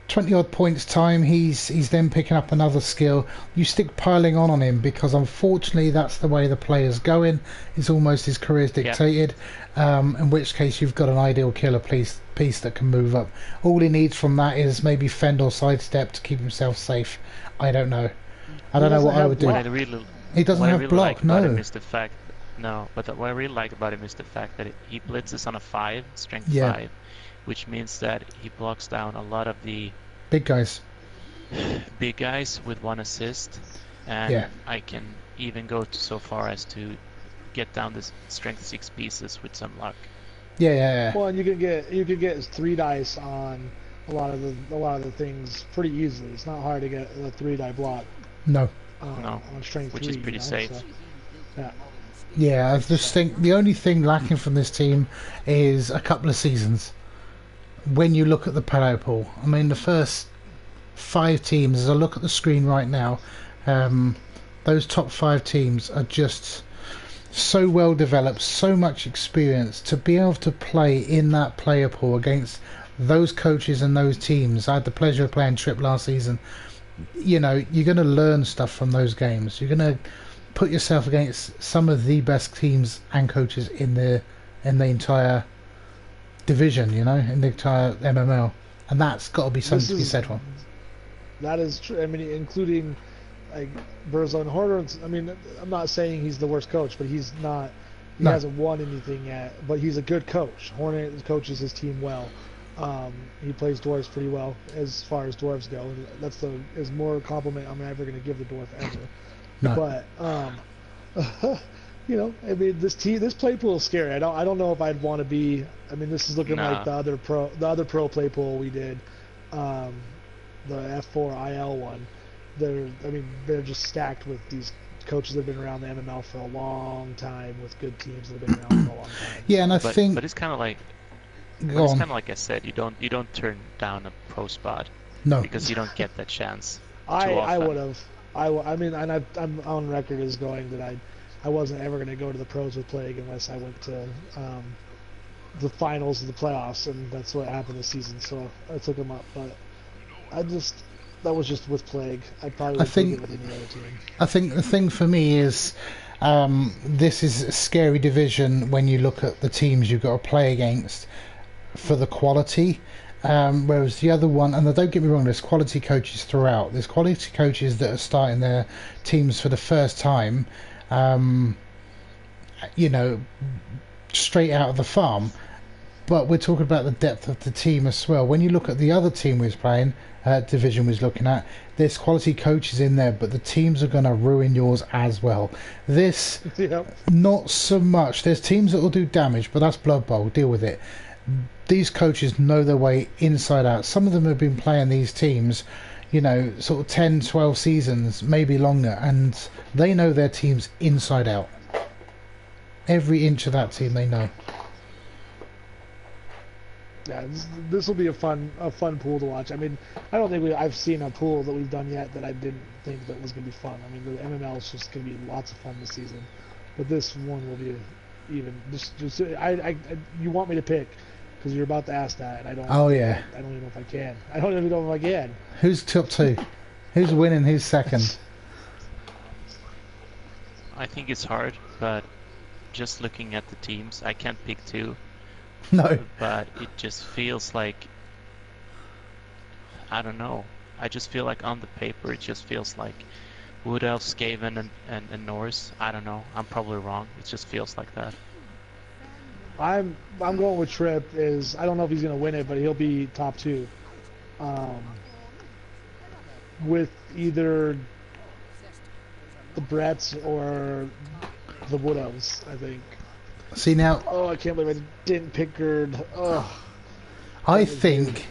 20 odd points time, he's then picking up another skill. You stick piling on him because unfortunately that's the way the player's going. It's almost his career's dictated. In which case you've got an ideal killer piece that can move up. All he needs from that is maybe fend or sidestep to keep himself safe. I don't know. I don't know what I would do. He doesn't have block, no. But what I really like about him is the fact that he blitzes on a 5, strength 5, which means that he blocks down a lot of the big guys with 1 assist, and I can even go so far as to get down the strength 6 pieces with some luck. Well, and you can get 3 dice on a lot of the things pretty easily. It's not hard to get a 3-die block. No. On strength 3, which is pretty safe. So, I just think the only thing lacking from this team is a couple of seasons. When you look at the player pool, I mean, the first 5 teams, as I look at the screen right now, those top 5 teams are just so well developed, so much experience to be able to play in that player pool against those coaches and those teams. I had the pleasure of playing Trip last season. You know, you're going to learn stuff from those games. You're going to put yourself against some of the best teams and coaches in the entire division, you know, in the entire MML, and that's got to be something to be said for. That is true. I mean, including like Burzone Horner. I mean, I'm not saying he's the worst coach, but he's not. He hasn't won anything yet, but he's a good coach. Horner coaches his team well. He plays dwarves pretty well as far as dwarves go. That's is more compliment I'm ever going to give the dwarf ever. No. But you know, I mean, this play pool is scary. I don't know if I'd want to be. I mean, this is looking like the other pro play pool we did, the F4 IL one. They're just stacked with these coaches that have been around the MML for a long time, with good teams that have been around for a long time. Yeah, and but it's kind of like. It's kind of like I said, you don't turn down a pro spot. No. Because you don't get that chance. I would have. I mean, and I'm on record as going that I wasn't ever going to go to the pros with Plague unless I went to the finals of the playoffs, and that's what happened this season. So I took him up, but that was just with Plague. I probably would take it with any other team. I think the thing for me is this is a scary division when you look at the teams you've got to play against for the quality. Whereas the other one, and don't get me wrong, there's quality coaches throughout. There's quality coaches that are starting their teams for the first time, you know, straight out of the farm. But we're talking about the depth of the team as well. When you look at the other team we was playing, division we was looking at, there's quality coaches in there, but the teams are going to ruin yours as well. This, not so much. There's teams that will do damage, but that's Blood Bowl. Deal with it. These coaches know their way inside out. Some of them have been playing these teams, you know, sort of 10, 12 seasons, maybe longer, and they know their teams inside out. Every inch of that team they know. Yeah, this will be a fun pool to watch. I mean, I don't think I've seen a pool that we've done yet that I didn't think that was going to be fun. I mean, the MML is just going to be lots of fun this season, but this one will be even. You want me to pick? Because you're about to ask that, and I don't. Oh yeah. I don't even know if I can. I don't even know if I can. Who's top 2? Who's winning? Who's second? I think it's hard, but just looking at the teams, I can't pick 2. No. But it just feels like, I don't know. I just feel like on the paper, it just feels like Wood Elf, Skaven, and Norse. I don't know. I'm probably wrong. It just feels like that. I'm going with Trip. I don't know if he's going to win it, but he'll be top 2. With either the Bretts or the Wood Elves, I think. See now. Oh, I can't believe I didn't pick Gerd. Oh. I think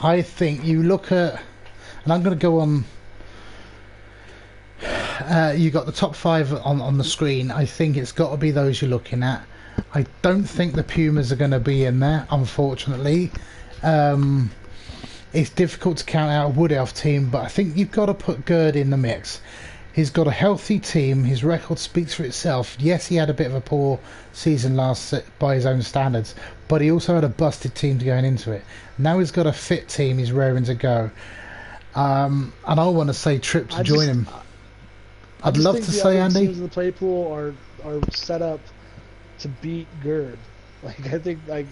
I think you look at, and I'm going to go on. You got the top 5 on the screen. I think it's got to be those you're looking at. I don't think the Pumas are going to be in there, unfortunately. It's difficult to count out a Wood Elf team, but I think you've got to put Gerd in the mix. He's got a healthy team. His record speaks for itself. Yes, he had a bit of a poor season last by his own standards, but he also had a busted team going into it. Now he's got a fit team. He's raring to go. And I want to say Trip to join him. I'd love to say, Andy. Teams in the play pool are set up to beat Gerd. Like I think, like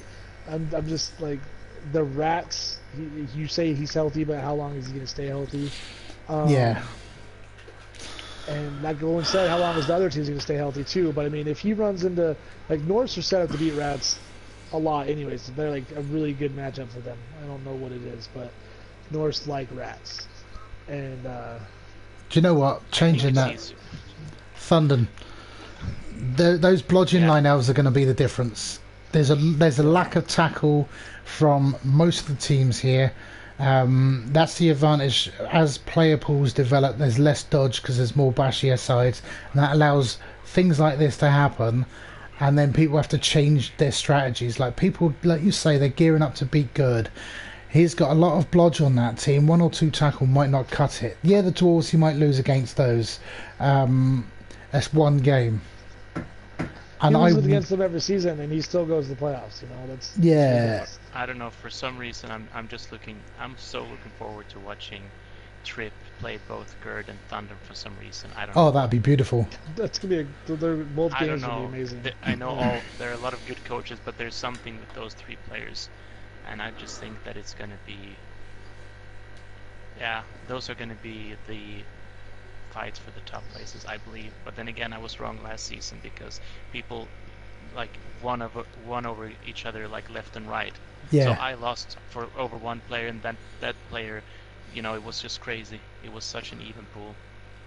I'm just like the Rats. You say he's healthy, but how long is he going to stay healthy? Yeah. And like Owen said, how long is the other teams going to stay healthy too? But I mean, if he runs into like Norse are set up to beat Rats a lot, anyways. They're like a really good matchup for them. I don't know what it is, but Norse like Rats, and. Do you know what? Changing that. Thunden. Those blodging line elves are going to be the difference. There's a lack of tackle from most of the teams here. That's the advantage. As player pools develop, there's less dodge because there's more bashier sides, and that allows things like this to happen. And then people have to change their strategies. Like people, like you say, they're gearing up to beat Gerd. He's got a lot of blodge on that team. 1 or 2 tackle might not cut it. Yeah, the Dwarves he might lose against those. That's one game. And he loses against them every season, and he still goes to the playoffs. You know, that's yeah. I don't know. For some reason, I'm so looking forward to watching Trip play both Gerd and Thunder for some reason. I don't know. Oh, that'd be beautiful. That's gonna be both games will be amazing. I know there are a lot of good coaches, but there's something with those 3 players. And I just think that it's going to be, those are going to be the fights for the top places, I believe. But then again, I was wrong last season because people like won over each other like left and right. Yeah. So I lost for over one player, and that player, you know, it was just crazy. It was such an even pool.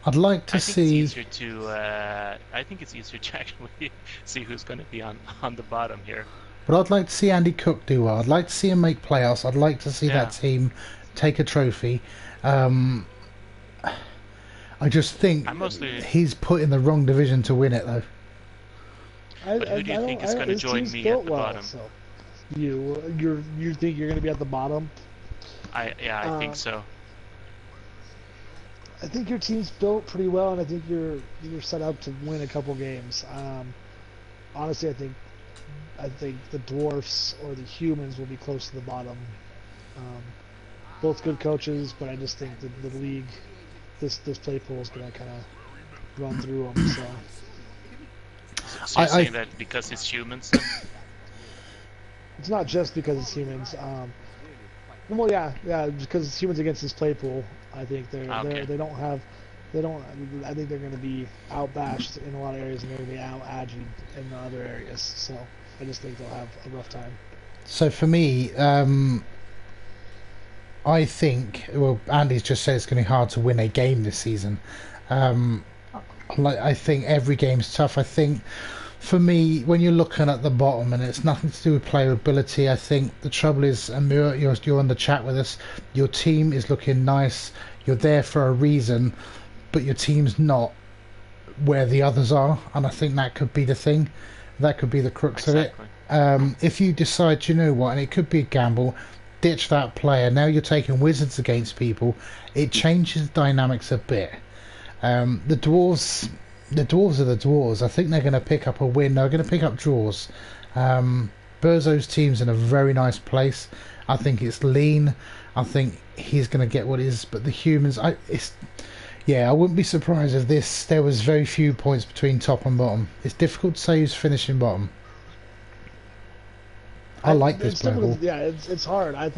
I'd like to see. I think it's easier to actually see who's going to be on the bottom here. But I'd like to see Andy Cook do well. I'd like to see him make playoffs. I'd like to see that team take a trophy. I just think he's put in the wrong division to win it, though. But who do you think is going to join me at the bottom? So you think you're going to be at the bottom? I think so. I think your team's built pretty well, and I think you're set up to win a couple games. Honestly, I think the Dwarfs or the Humans will be close to the bottom. Both good coaches, but I just think that the league, this play pool is going to kind of run through them. So you're saying that because it's Humans? It's not just because it's Humans. Well, yeah, because it's Humans against this play pool. I think they don't. I think they're going to be outbashed in a lot of areas, and they're going to be out-agied in the other areas. So I just think they'll have a rough time. So for me, I think, well, Andy's just said it's going to be hard to win a game this season. I think every game's tough. I think for me, when you're looking at the bottom, and it's nothing to do with playability, I think the trouble is, Amir, you're on the chat with us, your team is looking nice, you're there for a reason, but your team's not where the others are, and I think that could be the thing. That could be the crux of it. If you decide, you know what, and it could be a gamble, ditch that player, now you're taking wizards against people, it changes the dynamics a bit. The dwarves are the dwarves. I think they're going to pick up a win. They're going to pick up draws. Burzo's team's in a very nice place. I think it's lean. I think he's going to get what it is. But the Humans, I wouldn't be surprised if there was very few points between top and bottom. It's difficult to say who's finishing bottom. I like this play ball. Yeah, it's hard. I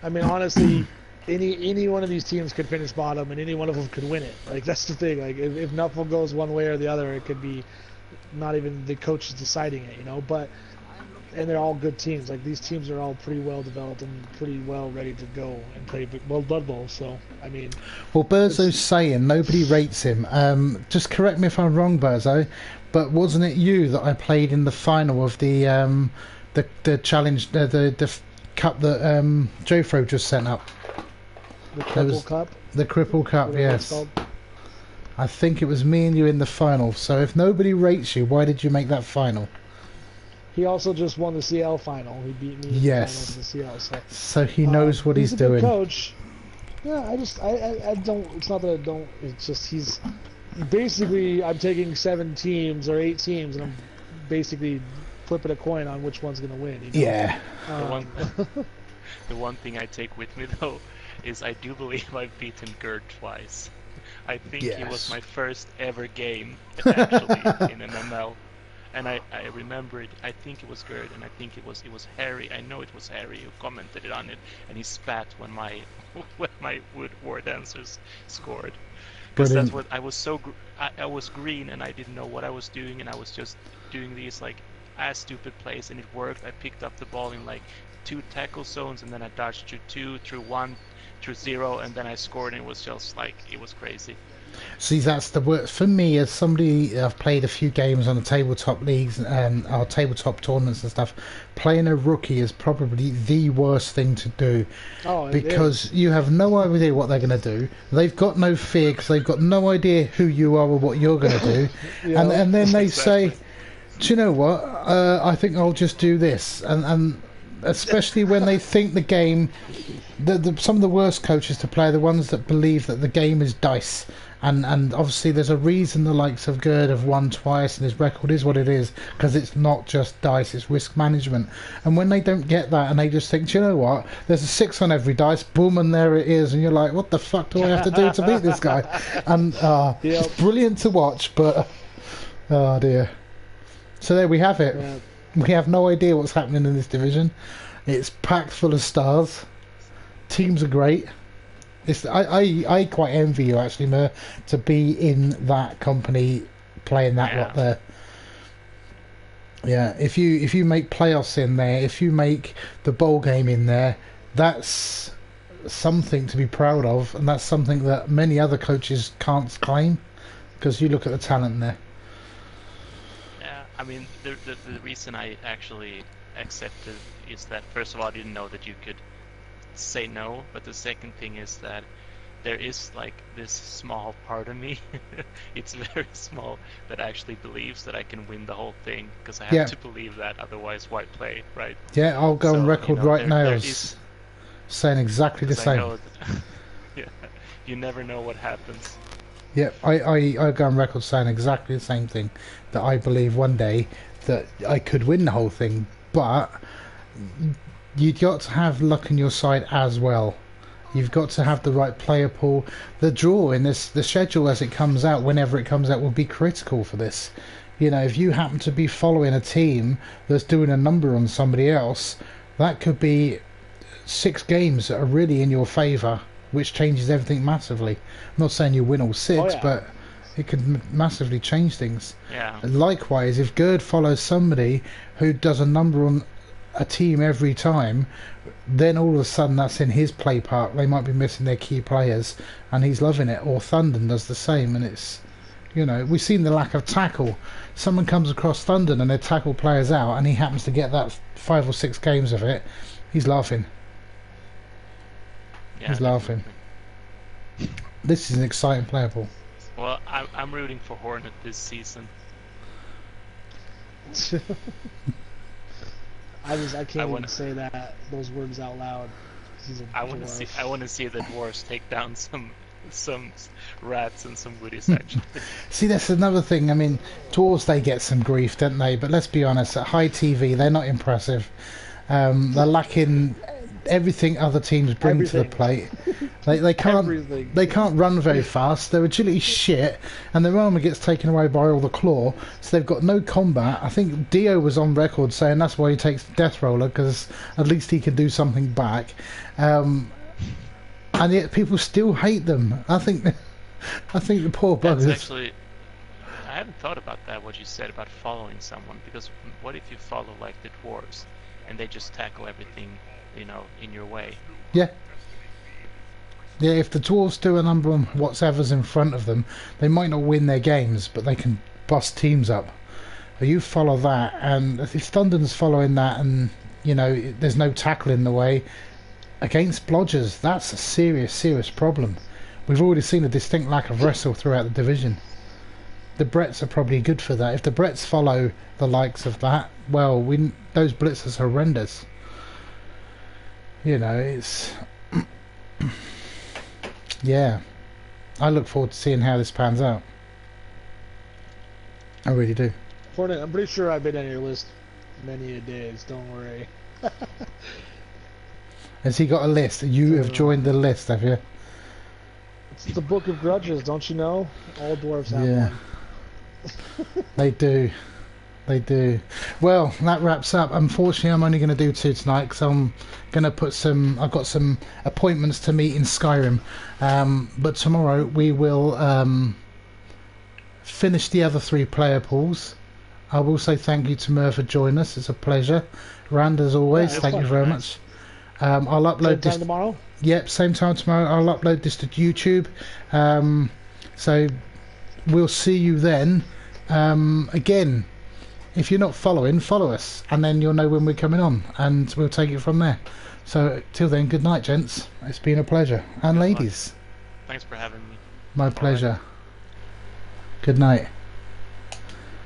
mean, honestly, any one of these teams could finish bottom, and any one of them could win it. Like, that's the thing. Like, if Nuffle goes one way or the other, it could be not even the coaches deciding it, you know. And they're all good teams. Like, these teams are all pretty well developed and pretty well ready to go and play Blood Bowl. So, I mean, well, Burzo's saying nobody rates him. Just correct me if I'm wrong, Burzo, but wasn't it you that I played in the final of the challenge, the cup that Jofro just sent up. The There Cripple was Cup. the Cripple Cup, whatever it's yes. called. I think it was me and you in the final. So if nobody rates you, why did you make that final? He also just won the CL final. He beat me in Yes. the final of the CL. So he knows what he's a good doing. coach. Yeah, I don't. It's not that I don't. It's just he's basically. I'm taking 7 teams or 8 teams, and I'm basically flipping a coin on which one's gonna win. You know? Yeah. The one thing I take with me though is I do believe I've beaten Gerd twice. I think it was Yes. my first ever game actually in MML. And I remember it. I think it was Gerd, and I think it was Harry. I know it was Harry who commented on it, and he spat when my Wood War Dancers scored. Because that's what I was I was green and I didn't know what I was doing, and I was just doing these like stupid plays, and it worked. I picked up the ball in like 2 tackle zones, and then I dodged through 2, through 1, through 0, and then I scored, and it was just like it was crazy. See, that's the worst for me as somebody. I've played a few games on the tabletop leagues and our tabletop tournaments and stuff. Playing a rookie is probably the worst thing to do, because you have no idea what they're going to do. They've got no fear because they've got no idea who you are or what you're going to do. Yeah. And then they Exactly. say, "Do you know what? I think I'll just do this." And especially when they think the game. Some of the worst coaches to play are the ones that believe that the game is dice. And obviously there's a reason the likes of Gerd have won twice and his record is what it is, because it's not just dice, it's risk management. And when they don't get that and they just think, do you know what, there's a 6 on every dice, boom, and there it is, and you're like, what the fuck do I have to do to beat this guy? And it's brilliant to watch, but oh dear. So there we have it. Yeah. We have no idea what's happening in this division. It's packed full of stars. Teams are great. I quite envy you actually, Mer, to be in that company playing that lot there. Yeah, if you make playoffs in there, if you make the bowl game in there, that's something to be proud of, and that's something that many other coaches can't claim, because you look at the talent there. Yeah, I mean the reason I actually accepted is that first of all I didn't know that you could say no, but the second thing is that there is like this small part of me it's very small, that actually believes that I can win the whole thing, because I have to believe that, otherwise why play, right? Yeah, I'll go on record right now there as saying exactly the same. I know yeah, you never know what happens. Yeah, I go on record saying exactly the same thing, that I believe one day that I could win the whole thing, but you've got to have luck on your side as well. You've got to have the right player pool. The draw in this, the schedule as it comes out, whenever it comes out, will be critical for this. You know, if you happen to be following a team that's doing a number on somebody else, that could be 6 games that are really in your favour, which changes everything massively. I'm not saying you win all 6, but it could massively change things. Yeah. Likewise, if Gerd follows somebody who does a number on a team every time, then all of a sudden that's in his play part. They might be missing their key players and he's loving it. Or Thunden does the same, and it's, you know, we've seen the lack of tackle. Someone comes across Thunden and their tackle players out, and he happens to get that 5 or 6 games of it, he's laughing. Yeah, he's laughing. This is an exciting player pool. Well, I'm rooting for Hornet this season. I can't even say those words out loud. I want to see the dwarves take down some rats and some woodies actually. See, that's another thing. I mean, dwarves, they get some grief, don't they? But let's be honest, at high TV, they're not impressive. They're lacking everything other teams bring to the plate. They can't run very fast. Their agility's shit, and their armor gets taken away by all the claw. So they've got no combat. I think Dio was on record saying that's why he takes the Death Roller, because at least he can do something back. And yet people still hate them. I think the poor buggers. That's actually, I haven't thought about that, what you said about following someone, because what if you follow like the dwarves and they just tackle everything, you know, in your way? Yeah, if the dwarves do a number on whatever's in front of them, they might not win their games, but they can bust teams up. But you follow that, and if Thunden's following that, and you know, there's no tackle in the way. Against blodgers, that's a serious problem. We've already seen a distinct lack of wrestle throughout the division. The Bretts are probably good for that. If the Bretts follow the likes of that, well, those blitzers are horrendous. You know, it's... yeah. I look forward to seeing how this pans out. I really do. I'm pretty sure I've been on your list many a days, don't worry. Has he got a list? You have joined the list, have you? It's the Book of Grudges, don't you know? All dwarves have one. They do. They do. Well, that wraps up. Unfortunately, I'm only going to do 2 tonight because I'm going to put some... I've got some appointments to meet in Skyrim. But tomorrow we will finish the other 3 player pools. I will say thank you to Mur for joining us. It's a pleasure. Rand, as always, thank you very much. I'll upload this... tomorrow? Yep, same time tomorrow. I'll upload this to YouTube. So we'll see you then. Again, if you're not following, follow us, and then you'll know when we're coming on, and we'll take it from there. So till then, good night, gents. It's been a pleasure, and ladies. Thanks for having me. My pleasure. Good night.